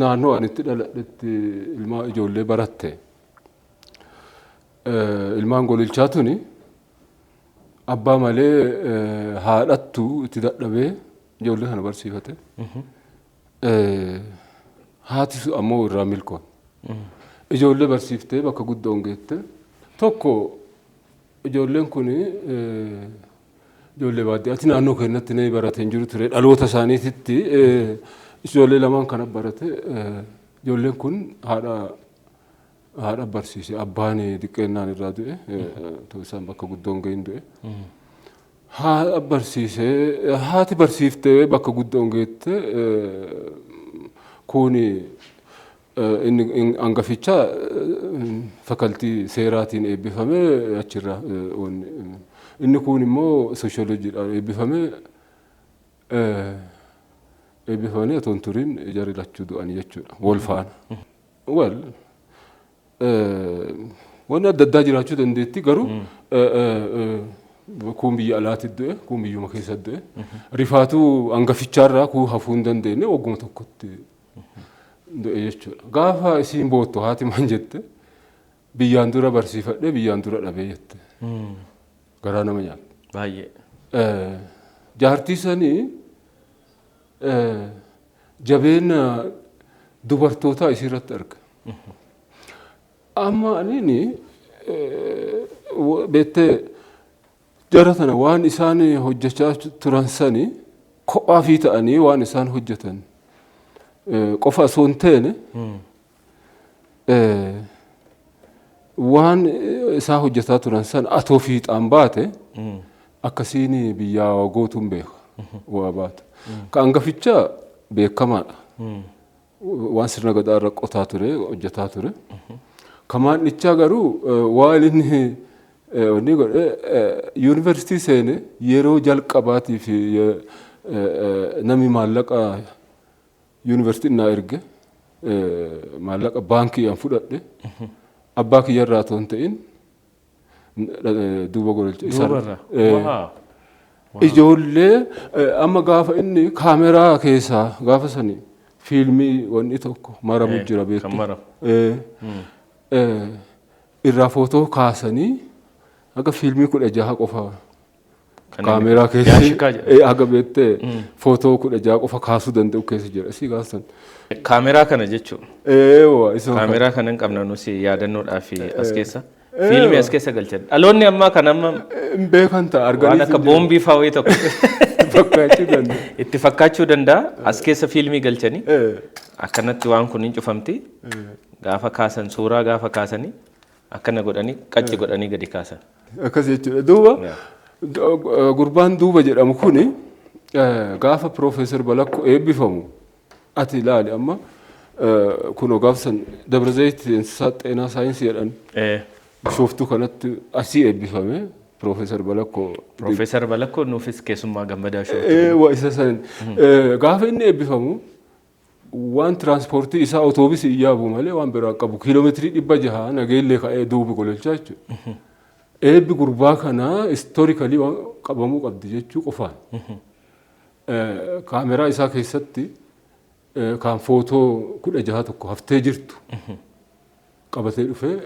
naannoo ani itti dhaladhetti ilmaan ijoollee baratte ilmaan gololchaa tuni abbaa malee haadhattu itti dadhabee ijoollee kana barsiifate haati ammoo irraa milkoon ijoollee barsiiftee bakka guddoon geette tokko ijoolleen kun ijoollee baadiyyaatti naannoo keenyatti ni barateen jiru ture dhaloota isaaniititti ijoollee lamaan kana barate ijoolleen kun haadha barsiise abbaan diqqeennaan irraa du'e isaan bakka guddoon ga'in du'e haadha barsiise haati barsiiftee bakka guddoon geette kun inni hangaficha fakaltii seeraatiin eebbifame achirraa inni kun immoo sooshoolojiidhaan eebbifamanii otoo hin turin jarri lachuu du'anii jechuudha wal faana. Wanni adda addaa jiraachuu dandeetti garuu kun biyya alaatti du'e kun biyyuma keessatti du'e rifaatuu hangafichaarraa kun hafuu hin dandeenye wagguma tokkotti du'e jechuudha. Gaafa isiin boottu haati maan jette biyyaan dura barsiifadhe biyyaan dura dhabee jette. Garaa nama nyaata. Baay'ee. Jaartii sanii jabeenya dubartootaa isirratti arga. Amma anini beektee jara tana waan isaan hojjechaa turan sanii kophaa fi ta'anii waan isaan hojjetan qofa osoo hin taane waan isaa hojjetaa turan san atoo fiixaan baate akkasiin biyyaa gootuun beeka waa baata. Ka hangaficha beekamaadha. Waan sirna gadaa irra qotaa ture hojjetaa ture. Kamaannichaa garuu waan inni yuunivarsiitii seene yeroo jalqabaatii fi namni maallaqa yuunivarsiitii naa erge maallaqa baankii fudhadhe abbaa kiyyarraa otoo hin ta'in duuba gololcha isaa ijoollee amma gaafa inni kaameraa keessaa gaafa sanii fiilmii wanni tokko maramu jira beektu irraa footoo kaasanii akka fiilmii 16 qofa kaameraa keessa haga beektee footoo 16 qofa kaasuu danda'u keessa jira isii gaasan. Kaameraa kana jechuun. Kaameraa kana hin qabna nuti yaadannoodhaaf as keessa. Fiilmii as keessa galchan. Dhaloonni ammaa kan amma beekan ta'a argaa. Waan akka boombii faawwee tokko itti fakkaachuu danda'a. As keessa fiilmii galchanii akkanatti waan kun hin cufamti. Gaafa kaasan suuraa gaafa kaasanii akkana godhanii qacci godhanii gadi kaasan. Akkas jechuudha. Duuba gurbaan duuba jedhamu kuni gaafa Piroofeesar Balakkoo eebbifamu ati ilaali amma kunoo gaafsan Dabra Zayit Ensisaat Xeenaa Saayinsii jedhan bishooftuu kanatti asii eebbifame Piroofeesar Balakkoo. Piroofeesar Balakkoo nuufis keessummaa gammadaa waa isa san gaafa inni eebbifamu waan tiraanspoortii isaa otoobisii iyyaabu malee waan biraa qabu kiiloomeetirii 600 nageellee ka'ee duubi gololchaa jechuudha. Eebbi gurbaa kanaa istoorikalii waan qabamuu qabdi jechuu qofaan. Kaameraa isaa keessatti kan footoo 16 tokko haftee jirtu qabatee dhufee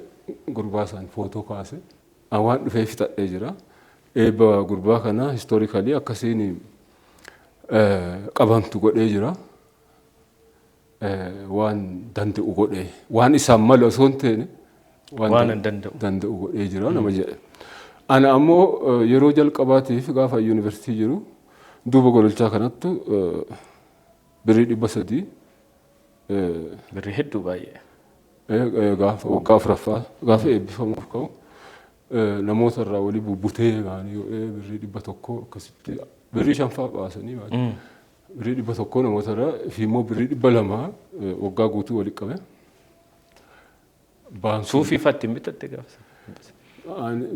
gurbaa isaan footoo kaase waan dhufee fixadhee jira. Eebba gurbaa kanaa istoorikalii akkasiin qabamtu godhee jira. Waan danda'u godhee waan isaan malu osoo hin taane waan danda'u godhee jira nama jedhe. Ana ammoo yeroo jalqabaatiif gaafa yuunivarsiitii jiru duuba gololchaa kanattu birrii 300 birrii hedduu baay'ee gaafa waggaa 4ffaa gaafa eebbifamuuf ka'u namoota irraa walii bubbutee gaanii birrii 100 akkasitti birrii 5 baasanii birrii 100 namoota irraa fi immoo birrii 200 waggaa guutuu walii qabe. Suufii fatti bitatte gaafa.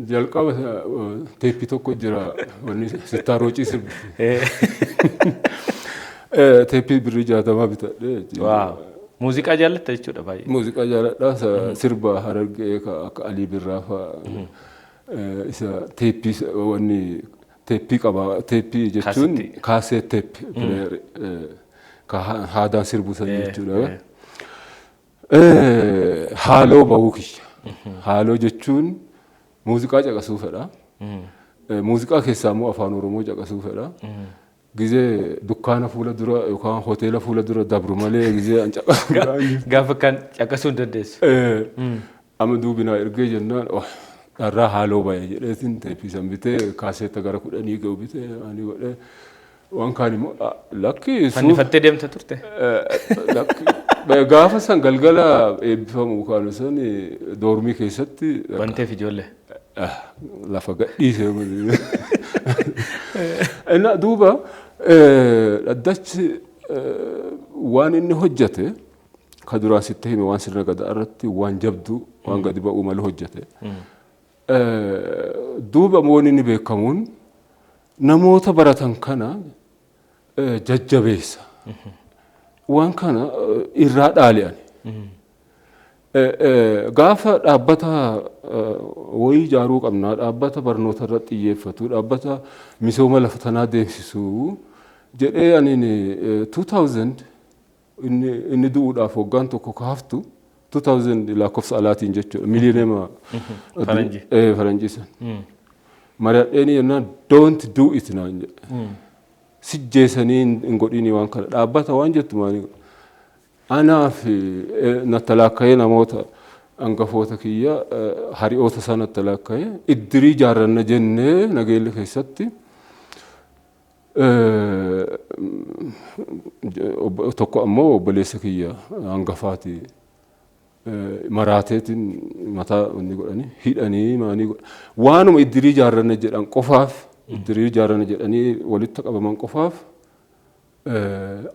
Jalqaba teeppii tokko jira wanni sittaaroo ciisirti. Teeppii birrii 60 bitadhe. Muuziqaa jaallatta jechuudha baay'ee. Muuziqaa jaalladha sirba Harargee akka Alii Birraa fa'a isa teeppii wanni teeppii qaba teeppii jechuun kaasee teeppii ka haadaan sirbu san jechuudha. Haaloo bahuu kiyya. Haaloo jechuun muuziqaa caqasuu fedha. Muuziqaa keessaa immoo afaan Oromoo caqasuu fedha. Gizee dukkaana fuula dura yookaan hoteela fuula dura dabru malee gizee an caqasuu gaafa kan caqasuu hin dandeessu. Amma duubinaa ergee jennaan dharraa haaloo bahee jedheetiin teephiisan bitee kaaseetta gara 10 ga'u bitee ani godhee waan kaan immoo lakki fannifattee deemta turte. Gaafa san galgala eebbifamu kaanu san doormii keessatti Banteef ijoollee. lafa gadhiisee ina duuba dhaddachi waan inni hojjete ka duraan sitti hime waan sirna gadaa irratti waan jabdu waan gadi ba'uu malu hojjete. Duuba waan inni beekamuun namoota baratan kana jajjabeessa. Waan kana irraa dhaali'an. Gaafa dhaabbata wayii ijaaruu qabnaa dhaabbata barnoota irratti xiyyeeffatu dhaabbata misooma lafa tanaa deemsisu jedhee ani 2000 inni du'uudhaaf waggaan tokko kaaftu 2000 lakkoofsa alaatiin jechuudha miliyoonema faranjiisan mari'adheeni yennaan don't do it naan jedhe sijjeessanii hin godhini waan kana dhaabbata waan jettu maanii anaa fi nattalaakkaa'ee namoota hangafoota kiyya hari'oota isaa nattalaakkaa'ee iddirii ijaarranna jennee nageelle keessatti tokko ammoo obboleessa kiyya hangafaati maraateetiin mataa inni godhanii hidhanii maanii godhan waanuma iddirii ijaarranna jedhan qofaaf iddirii ijaarranna jedhanii walitti qabaman qofaaf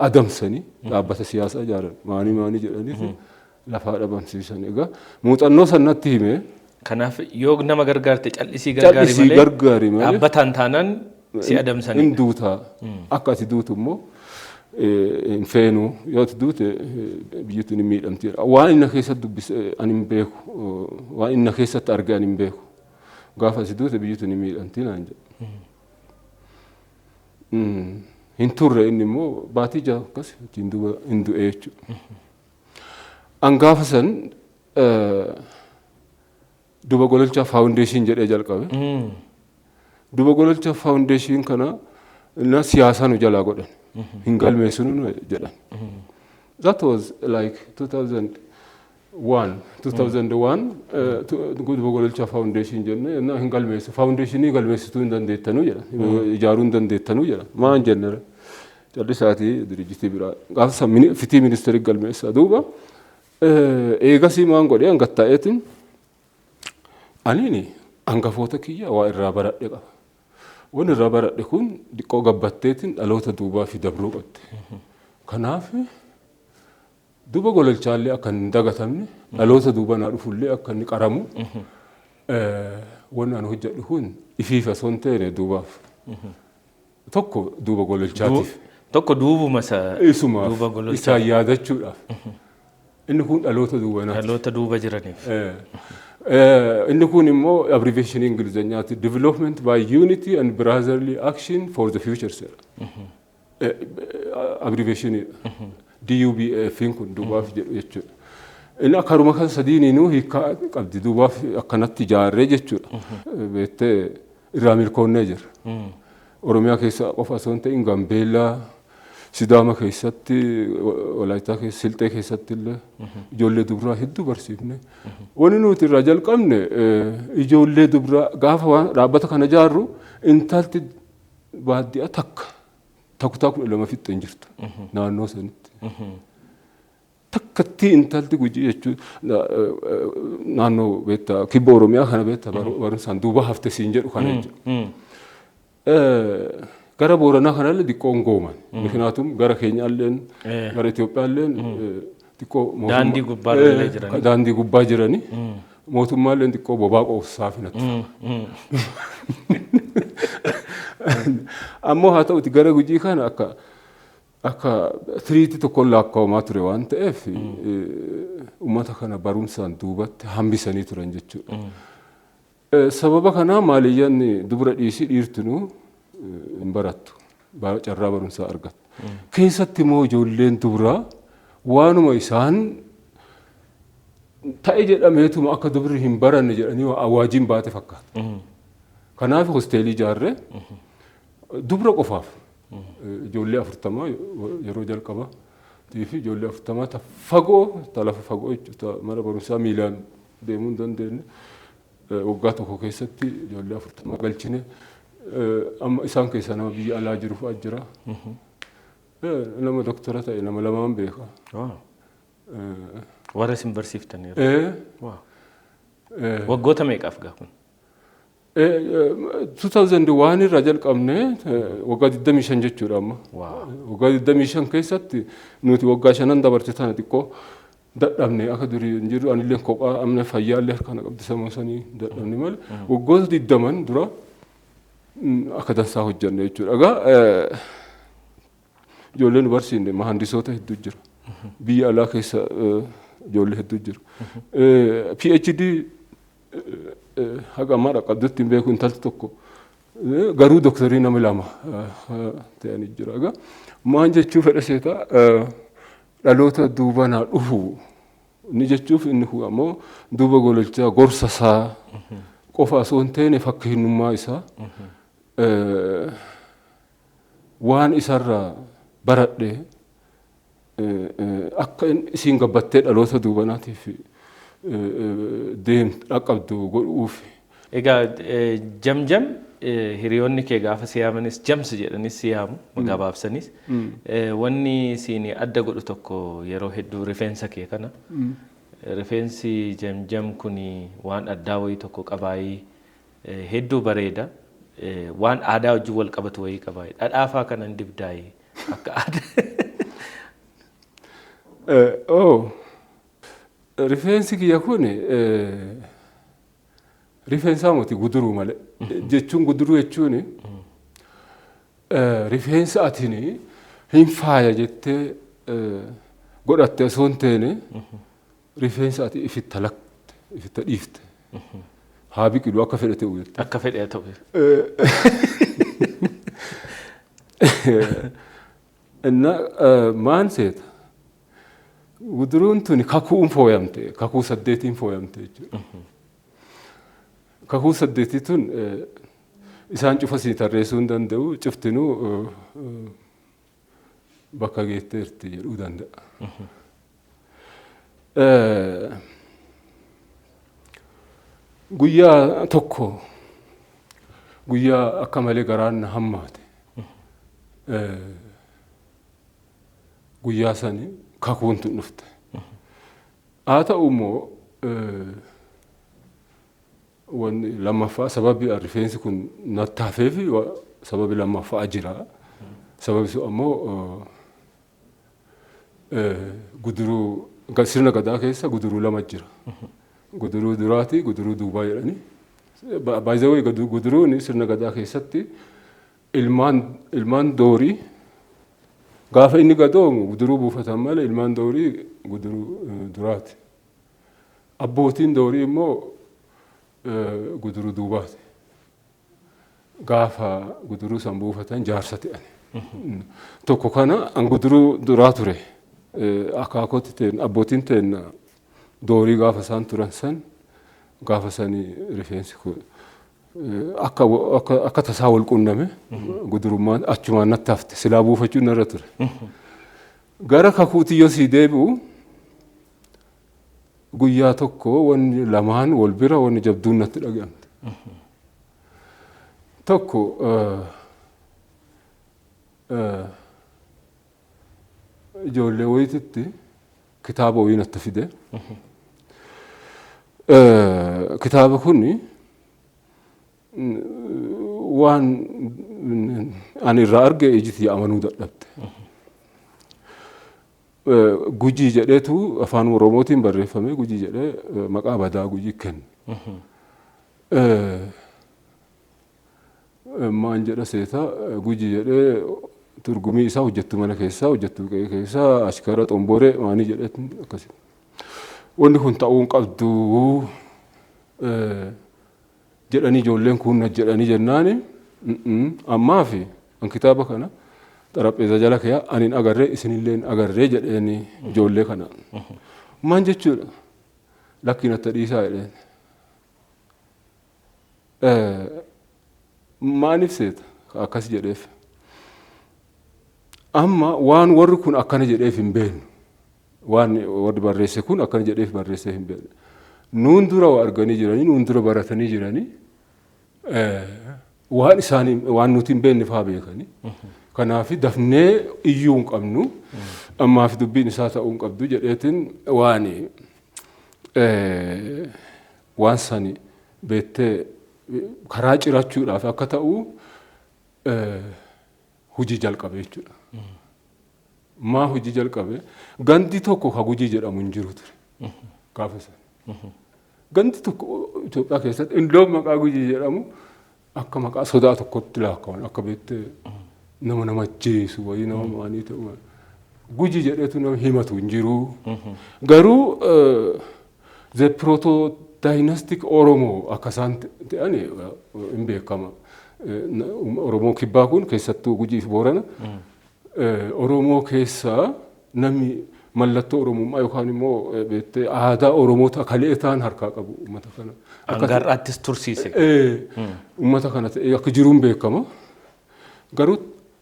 adamsanii dhaabbata siyaasaa ijaaran maanii jedhanii lafaa dhabamsiisan egaa muuxannoo sanatti hime. Kanaaf yoo nama gargaarte callisii gargaari malee dhaabbataan taanaan si adamsanii. Hin duutaa akka ati duutu immoo hin feenu yoo ati duute biyyattiin hin miidhamti. Waan inni keessatti dubbise ani hin beeku waan inni keessatti arge ani hin beeku gaafa ati duute biyyattiin hin miidhamti naan jedhe. Hin turre inni immoo baatii jaha akkas hin du'e jechuudha. An gaafa san Duba Gololchaa Foundation jedhee jalqabe. Duba Gololchaa Foundation kana na siyaasaan jalaa godhan. Hin galmeessinu jedhan. That was like 2001 Duba Gololchaa Foundation jenne na hin galmeessu foundationii galmeessituu hin dandeettanuu jedhan. Ijaaruu hin dandeettanuu jedhan. Maan jennere callisaatii dirijitii biraa gaafa fitii ministeerii galmeessa duuba eegasii maan godhee hangattaa'eetiin aniini hangafoota kiyya waa irraa baradhe qaba. Waan irraa baradhe kun diqqoo gabbatteetiin dhaloota duubaa fi dabruu qabdi. Kanaaf Duba Gololchaallee akka hin dagatamne dhaloota duubaa naa dhufullee akka inni qaramu waan ani hojjedhu kun ifiifa son ta'e duubaaf. Tokko Duba Gololchaatiif. Tokko duubuma isumaaf isaan yaadachuudhaaf. Inni kun dhaloota duuba naati. Dhaloota duuba jiraniif. Inni kun immoo abbreviation Ingilizeenyaati Development by Unity and Brotherly Action for the Future sir. Abbreviation DUBF kun duubaaf jedhu jechuudha. Inni akkaruma kan sadiinuu hiikaa qabdi duubaaf akkanatti ijaarree jechuudha. Beektee irraa milkoonnee jira. Oromiyaa keessa qofa osoo hin ta'in Gambeellaa Sidaama keessatti Walaayittaa keessa Silxee keessatti illee ijoollee dubraa hedduu barsiifne. Wanni nuti irraa jalqabne ijoollee dubraa gaafa waan dhaabbata kana ijaarru intalti baadiyyaa takka lama fixxee hin jirtu naannoo sanitti. Takkatti intalti Gujii jechuun naannoo beektaa kibba Oromiyaa kana beektaa barumsaan duuba hafte siin jedhu kana jechuudha. Gara Booranaa kanallee diqqoo ngooman. Miknaatum gara Keenyaalleen gara Itoophiyaalleen diqqoo daandii gubbaa jiranii mootummaalleen diqqoo bobaa qoofsaaf natti. Ammoo haa ta'uti gara Gujii kana akka akka tiriitii tokkoon lakkaa'amaa ture waan ta'eef uummata kana barumsaan duubatti hambisanii turan jechuudha. Sababa kanaa maaliyyan dubara dhiisii dhiirtinuu hin barattu carraa barumsaa argattu. Keessatti immoo ijoolleen dubaraa waanuma isaan ta'e jedhameetuma akka dubarri hin baranne jedhanii awaajiin baate fakkaata. Kanaaf hosteelii ijaarree dubara qofaaf ijoollee 40 yeroo jalqaba fi ijoollee 40 fagoo lafa fagoo jechuudha mana barumsaa miilaan deemuu hin dandeenye waggaa tokko keessatti ijoollee 40 galchine amma isaan keessaa nama biyya alaa jiru fa'aa jira. Nama doktora ta'e nama lamaan beeka. Warra isin barsiiftaniiru. Waggoota meeqaaf gaafun? 2001 irraa jalqabnee waggaa 25 jechuudha amma. Waggaa 25 keessatti nuti waggaa 5 dabarte tana xiqqoo dadhabne akka durii hin jiru anillee kophaa amna fayyaallee harkaan qabdisamoo sanii dadhabne malee waggoota 20 dura akka dansaa hojjanne jechuudha. Egaa ijoolleen barsiifne mahandisoota hedduu jira. Biyya alaa keessa ijoollee hedduu jiru. PhD haga ammaa qabdutti hin beeku intalti tokko garuu doktorii nama lama ta'anii jira. Egaa maal jechuu fedha seetaa dhaloota duuba naa dhufu ni jechuuf inni kun ammoo duuba gololchaa gorsa isaa qofa osoo hin taane fakkeenyummaa isaa waan isarraa baradhee akka isiin gabbattee dhaloota duubanaatiif deemtu dhaqqabdu godhuuf. Egaa jamjam hiriyoonni kee gaafa siyaamanis jamsi jedhanis siyaamu gabaabsanis wanni siin adda godhu tokko yeroo hedduu rifeensa kee kana rifeensi jamjam kun waan addaa wayii tokko qabaayii hedduu bareeda waan aadaa wajjin wal qabatu wayii qabaayii dhadhaafaa kanan dibdaayii akka aadaa. Rifeensi kiyya kun rifeensaa moti guduruu malee jechuun guduruu jechuun rifeensa atiin hin faaya jettee godhatte osoo hin taane rifeensa ati ifitta lakte ifitta dhiifte haa biqilu akka fedhe ta'u jette. Akka fedhe ta'u. Inna maan seeta guduruun tuni kakuun fooyamte kakuu 8 fooyamte jechuudha. Kakuu 8 tun isaan cufa sii tarreessuu hin danda'u cuftinuu bakka geetteerti jedhuu danda'a. Guyyaa tokko guyyaa akka malee garaan na hammaate guyyaa sani kakuun tun dhufte. Haa ta'u immoo wanni lammaffaa sababi rifeensi kun nattaafee fi sababi lammaffaa jira. Sababi sun ammoo guduruu sirna gadaa keessa guduruu lama jira. Guduruu duraati guduruu duubaa jedhani. Baay'ee guduruun sirna gadaa keessatti ilmaan doorii gaafa inni gadoomu guduruu buufatan malee ilmaan doorii guduruu duraati. Abbootiin doorii immoo guduruu duubaati. Gaafa guduruu san buufatan jaarsa ta'ani. Tokko kana an guduruu duraa ture. Akaakoti ta'en abbootiin ta'en doorii gaafa isaan turan san gaafa sanii rifeensi kun akka tasaa wal qunname gudurummaan achumaan natti hafte silaa buufachuun narra ture. Gara kakuutii yoo sii deebi'u guyyaa tokko wanni lamaan wal bira wanni jabduun natti dhaga'amte. Tokko ijoollee wayititti kitaaba wayii natti fide. Kitaaba kuni waan ani irraa arge ijiti amanuu dadhabde. Gujii jedheetu afaan Oromootiin barreeffame gujii jedhee maqaa badaa gujii kenne. Maan jedha seeta gujii jedhee turgumii isaa hojjettu mana keessaa hojjettu qe'ee keessaa ashkara xomboree maanii jedhetti akkasii. Wanni kun ta'uu hin qabdu jedhanii ijoolleen kun jedhanii jennaani ammaa fi an kitaaba kana xarapheeza jala kee ani agarree isinillee agarree jedheeni ijoollee kana. Maan jechuudha lakkiin atta dhiisaa jedheen. Maaniif seeta akkas jedheef. Amma waan warri kun akkana jedheef hin beeknu. Waan warri barreesse kun akkana jedheef barreessee hin beeknu. Nuun dura waa arganii jiranii, nuun dura baratanii jiranii waan isaanii waan nuti hin beekne fa'aa beekanii. Kanaaf dafnee iyyuu hin qabnu ammaaf dubbiin isaa ta'uu hin qabdu jedheetiin waan sani beettee karaa cirachuudhaaf akka ta'u hojii jalqabe jechuudha. Maa hojii jalqabe gandi tokko ka Gujii jedhamu hin jiru ture gaafa sana. Gandi tokko Itoophiyaa keessatti iddoon maqaa Gujii jedhamu akka maqaa sodaa tokkotti laakkawan akka beettee nama ajjeesu wayii nama maanii ta'u Gujii jedheetu nama himatu hin jiru. Garuu the proto dynastic Oromoo akka isaan ta'an hin beekama. Oromoo kibbaa kun keessattuu Gujii fi Boorana Oromoo keessaa namni mallattoo Oromummaa yookaan immoo beettee aadaa Oromoota kalee ta'an harkaa qabu uummata kana. Angarraattis tursiise. Uummata kana ta'ee akka jiruun beekama. Garuu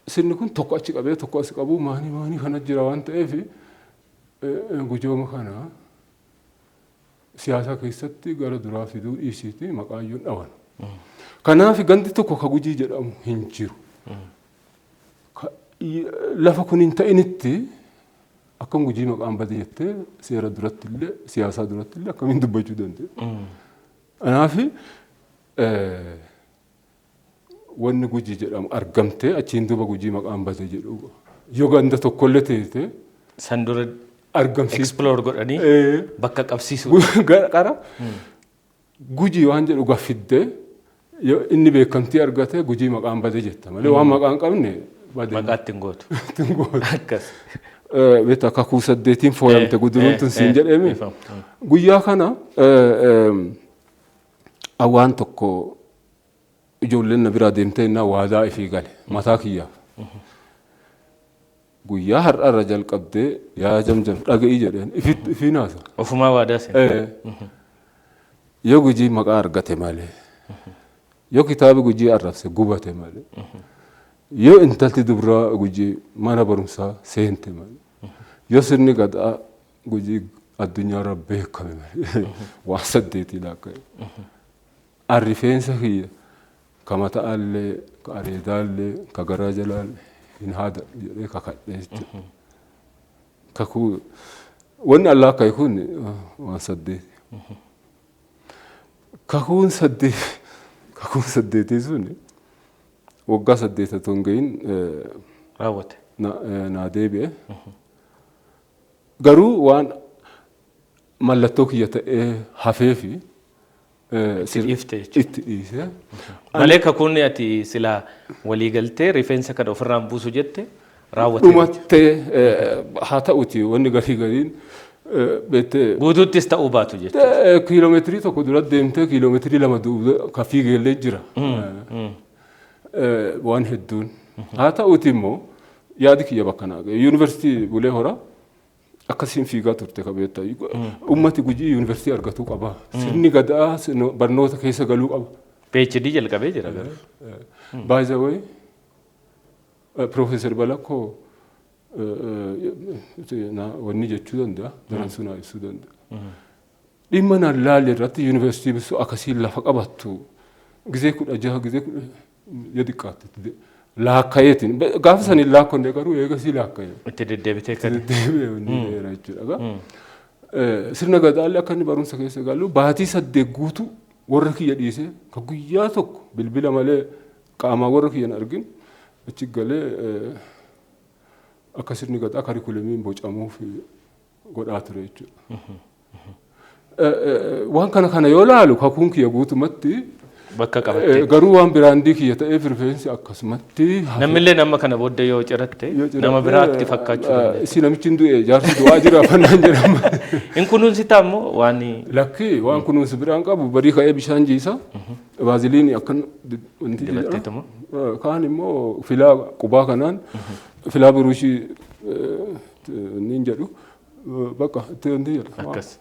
sirni kun tokko achi qabee tokko as qabu maanii kana jira waan ta'eef gujooma kana siyaasa keessatti gara duraa fiduu dhiisiiti maqaayyuun dhawan. Kanaaf gandi tokko ka Gujii jedhamu hin jiru. Lafa kun hin ta'initti akkam Gujii maqaan bade jettee seera duratti illee siyaasaa duratti illee akkamiin dubbachuu dandeenya. Kanaaf wanni Gujii jedhamu argamtee achiin duuba Gujii maqaan bade jedhu yoo ganda tokkollee teete san dura argamsiisu explore godhanii bakka qabsiisu qara Gujii waan jedhu gafiddee inni beekamtii argate Gujii maqaan bade jetta malee waan maqaan qabne maqaatti hin gootu. Akkas. Beektaa kakuu 8 fooyamte guduruun tun siin jedhame guyyaa kana waan tokko ijoolleen na biraa deemtee innaa waadaa ifii gale mataa kiyyaaf. Guyyaa har'aarra jalqabdee yaa jamjam dhaga'ii jedheen ifii naasa. Ofumaa waadaa seente. Yoo Gujii maqaa argate malee yoo kitaabi Gujii arrabse gubate malee yoo intalti dubraa Gujii mana barumsaa seente malee yoo sirni gadaa Gujii addunyaarra beekame malee waan 8 laakkaa'e. Arrifeensa kiyya kama ta'allee ka areedaallee ka garaa jalaallee hin haada jedhee kakadhee jechuudha. Kakuu wanni allaa ka'e kun waan 8. Kakuun 8 sun waggaa 8 ton gahin raawwate. Naa deebi'e. Garuu waan mallattoo kiyya ta'ee hafee fi itti dhiise. Malee kakuun ati silaa walii galtee rifeensa kana ofirraan buusu jette raawwate. Dhumattee haa ta'uti wanni gariin beettee. Guutuuttis ta'uu baatu jechuudha. Kiiloomeetirii tokko dura deemtee kiiloomeetirii 2 duuba ka fiigeellee jira. Waan hedduun. Haa ta'uti immoo yaadi kiyya bakka naa ga'e. Yuunivarsiitii Bulee Horaa akkasiin fiigaa turte ka beektaa. Uummati Gujii yuunivarsiitii argatuu qaba. Sirni gadaa barnoota keessa galuu qaba. PhD jalqabee jira garuu. By the way, Profeesar Balakkoo wanni jechuu danda'a. Daransuun haa ibsuu danda'a. Dhimma naan laalle irratti yuunivarsiitii bisu akkasiin lafa qabattu gizee 16 gizee 10 xiqqaatti laakkayeetiin gaafa saniin laakkonne garuu eegasii laakkaye. Itti deddeebitee kan. Deddeebi'ee jechuudha. Sirna gadaallee akka inni barumsa keessa galu baatii 8 guutuu warra kiyya dhiisee ka guyyaa tokko bilbila malee qaamaa warra kiyyan argin achi galee akka sirni gadaa karikuleemiin bocamuuf godhaa ture jechuudha. Waan kana yoo laalu kakuun kiyya guutumatti bakka qabatte. Garuu waan biraandii kiyya ta'eef rifeensi akkasumatti. Namillee nama kana booda yoo ciratte nama biraatti fakkaachuu danda'a. Si namichi hin du'e jaarsi du'aa jira fannaan jedhama. In kunuunsitaa immoo waan. Lakkii waan kunuunsi biraan qabu barii ka'ee bishaan jiisa. Vaaziliinii akkan wanti dibatteetuma. Kaan immoo filaa qubaa kanaan filaa biruushii niin jedhu bakka itti wanti jedha. Akkas.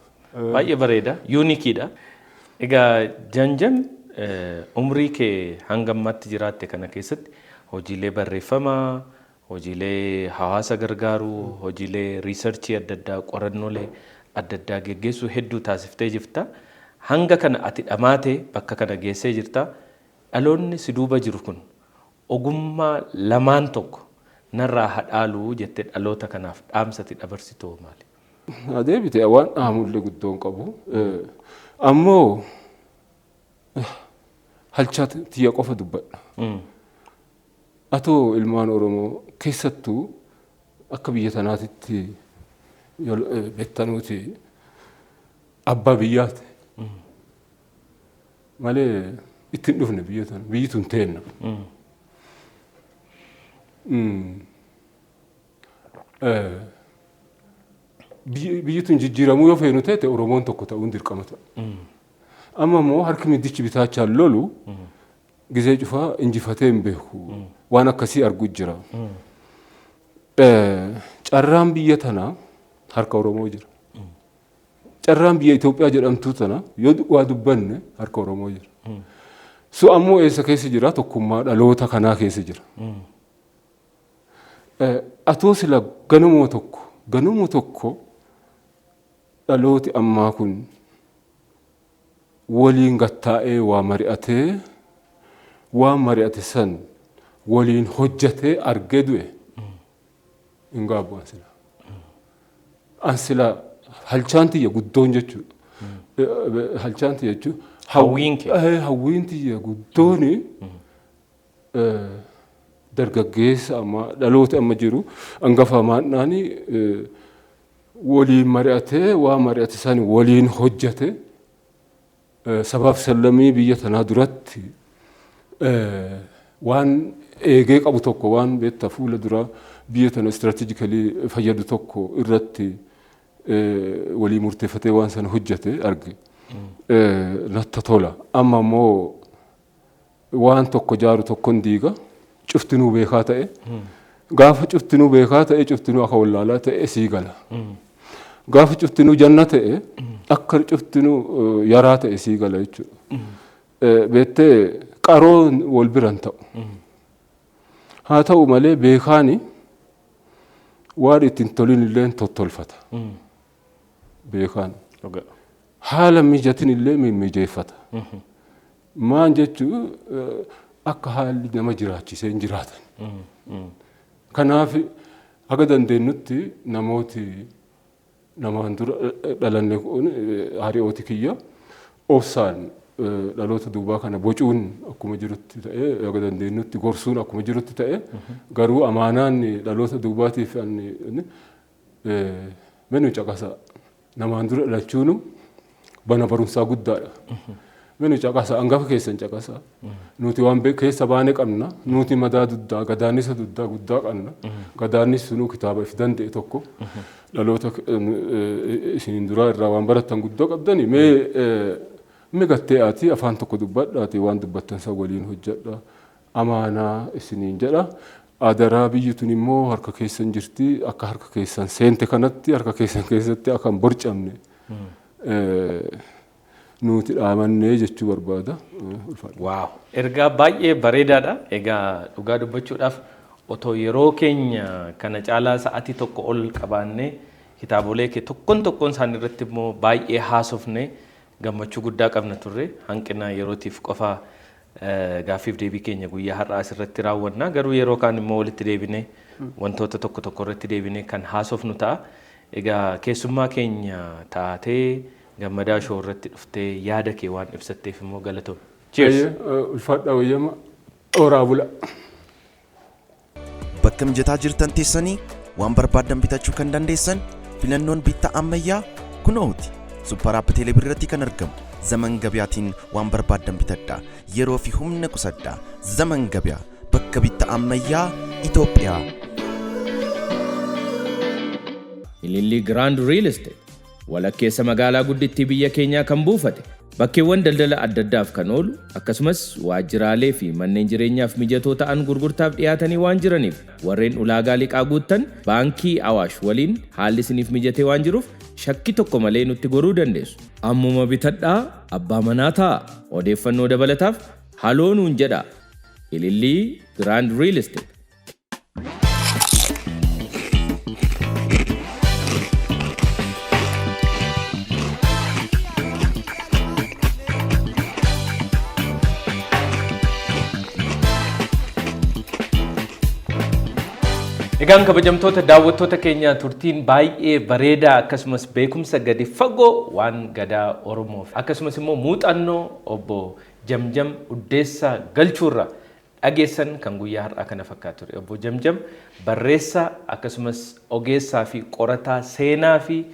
Baay'ee bareeda. Yuunikiidha. Egaa janjan umrii kee hanga ammaatti jiraatte kana keessatti hojiilee barreeffamaa, hojiilee hawaasa gargaaruu, hojiilee riisarchii adda addaa, qorannoolee adda addaa geggeessuu hedduu taasiftee jirta. Hanga kana ati dhamaatee bakka kana geessee jirta. Dhaloonni si duuba jiru kun ogummaa lamaan tokko narraa hadhaaluu jettee dhaloota kanaaf dhaamsati dabarsitoo maali? Adeebite waan dhaamullee guddoon qabu. Ammoo halchaa tiyya qofa dubbadha. Atoo ilmaan Oromoo keessattuu akka biyya tanaatitti beektanuuti abbaa biyyaati. Malee ittiin dhufne biyya tana biyyi tun teenna. Biyyi tun jijjiiramuu yoo feenu ta'e Oromoon tokko ta'uun dirqama ta'a. Amma immoo harki middichi bitaachaan lolu gizee cufaa injifatee hin beeku waan akkasii arguu jira. Carraan biyya tanaa harka Oromoo jira. Carraan biyya Itoophiyaa jedhamtuu tana yoo waa dubbanne harka Oromoo jira. So ammoo eessa keessa jira tokkummaa dhaloota kanaa keessa jira. Atoo sila ganuma tokko dhalooti ammaa kun waliin gattaa'ee waa mari'atee waan mari'ate san waliin hojjatee argee du'e hin gaabbu ansila. Ansila halchaan tiyya guddoon jechuudha. Halchaan tiyya jechuudha. Hawwiin tiyya guddooni dargaggeessa amma dhaloota amma jiru hangafa maadhaani waliin mari'atee waa mari'ate san waliin hojjate sabaaf sallamii biyya tanaa duratti waan eegee qabu tokko waan beektaa fuula dura biyya tana istiraatiijikalii fayyadu tokko irratti walii murteeffatee waan sana hojjate arge. Natti tola. Amma immoo waan tokko jaaru tokkon diiga cuftinuu beekaa ta'e gaafa cuftinuu beekaa ta'e cuftinuu akka wallaalaa ta'e sii gala. Gaafa cuftinuu janna ta'e akka cuftinuu yaraa ta'e sii gala jechuudha. Beektee qaroon wal biran ta'u. Haa ta'u malee beekaani waan ittiin tolin illee tottolfata. Beekaan. Haala mijatin illee mijeeffata. Maan jechuun akka haalli nama jiraachisee hin jiraatan. Kanaaf haga dandeenyutti namooti namaan dura dhalanne kun hariirooti kiyya obsaan dhaloota duubaa kana bocuun akkuma jirutti ta'e haga dandeenyutti gorsuun akkuma jirutti ta'e garuu amaanaan dhaloota duubaatiif menu caqasa namaan dura dhalachuun bana barumsaa guddaadha. Menu caqasa hangafa keessan caqasa. Nuti waan keessa baane qabna. Nuti madaa duddaa gadaannisa duddaa guddaa qabna. Gadaannis sunuu kitaaba if danda'e tokko dhaloota isin duraa irraa waan baratan guddoo qabdani mee gattee ati afaan tokko dubbadhaati waan dubbattan san waliin hojjedha. Amaanaa isiniin jedha. Adaraa biyyi tun immoo harka keessan jirti akka harka keessan seente kanatti harka keessan keessatti akka hin borcamne. Nuti dhaamannee jechuu barbaada. Waaw! Ergaa baay'ee bareedaadha. Egaa dhugaa dubbachuudhaaf otoo yeroo keenya kana caalaa sa'aatii tokko ol qabaannee kitaabolee kee tokkoon isaanii irratti immoo baay'ee haasofne gammachuu guddaa qabna turre hanqina yerootiif qofa gaaffiif deebii keenya guyyaa har'aa asirratti raawwanna. Garuu yeroo kaan immoo walitti deebinee wantoota tokko irratti deebinee kan haasofnu ta'a. Egaa keessummaa keenya taatee gammadaa shoo irratti dhuftee yaada kee waan ibsatteef immoo galatoom. Cheers. Ulfaadhaa wayyama oraa bula. Bakka mijataa jirtan teessanii waan barbaadan bitachuu kan dandeessan filannoon bittaa ammayyaa kunooti. Supper App Teeleebirrii irratti kan argamu ዘመን ገበያቲን ዋን በርባደን ቢተዳ የሮፊ ሁምነ ቁሰዳ ዘመን ገበያ በከቢታ አመያ ኢትዮጵያ ኢሊሊ ግራንድ ሪል ስቴት ወለኬሰ መጋላ ጉዲቲ ብየ ኬኛ ከንቡፈቴ bakkeewwan daldala adda addaaf kan oolu akkasumas waajjiraalee fi manneen jireenyaaf mijatoo ta'an gurgurtaaf dhiyaatanii waan jiraniif warreen ulaagaa liqaa guuttan baankii Awaash waliin haalli isiniif mijatee waan jiruuf shakkii tokko malee nutti goruu dandeessu. Ammuma bitadhaa abbaa manaa ta'a. Odeeffannoo dabalataaf haloo nuun jedhaa. Ilillii Grand Real Estate. Egaan kabajamtoota daawwattoota keenya turtiin baay'ee bareedaa akkasumas beekumsa gadi fagoo waan gadaa Oromoof akkasumas immoo muuxannoo obbo Jamjam Uddeessaa galchuurra dhageessan kan guyyaa har'aa kana fakkaatu ture. Obbo Jamjam barreessaa akkasumas ogeessaa fi qorataa seenaa fi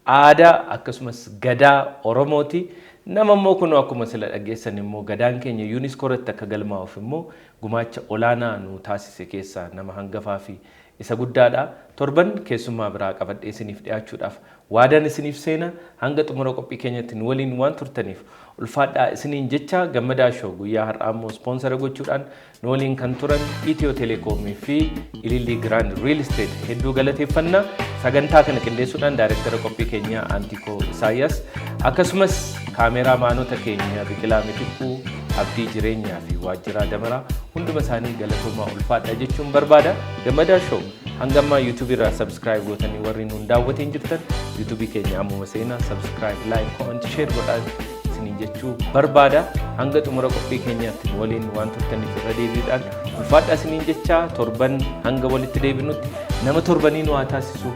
aadaa akkasumas gadaa Oromooti. Nama immoo kun akkuma sila dhageessan immoo gadaan keenya UNESCO irratti akka galmaa'uuf immoo gumaacha olaanaa nu taasise keessaa nama hangafaa fi isa guddaadha. Torban keessummaa biraa qabadhee isiniif dhiyaachuudhaaf waadaan isiniif seena hanga xumura qophii keenyatti nu waliin waan turtaniif ulfaadhaa isiniin jecha Gammadaa Show guyyaa har'aa immoo ispoonsara gochuudhaan nu waliin kan turan Itiyoo Telekoomii fi Ilillii Grand Real Estate hedduu galateeffannaa. Sagantaa kana qindeessuudhaan daayirektara qophii keenyaa Antikoo Isaayyaas akkasumas kaameraa maanota keenya Biqilaa Mitikkuu Abdii Jireenyaa fi Waajjiraa Damaraa hunduma isaanii galatoomaa ulfaadhaa jechuun barbaada. Gammadaa Show hangammaa YouTube irraa subscribe gootanii warri nuun daawwatiin jirtan YouTube keenya ammuma seenaa subscribe, like, comment, share godhaa isiniin jechuu barbaada. Hanga xumura qophii keenyaatti waliin waan turtaniif irra deebiidhaan ulfaadhaa isiniin jechaa torban hanga walitti deebinutti nama torbanii nu haa taasisu.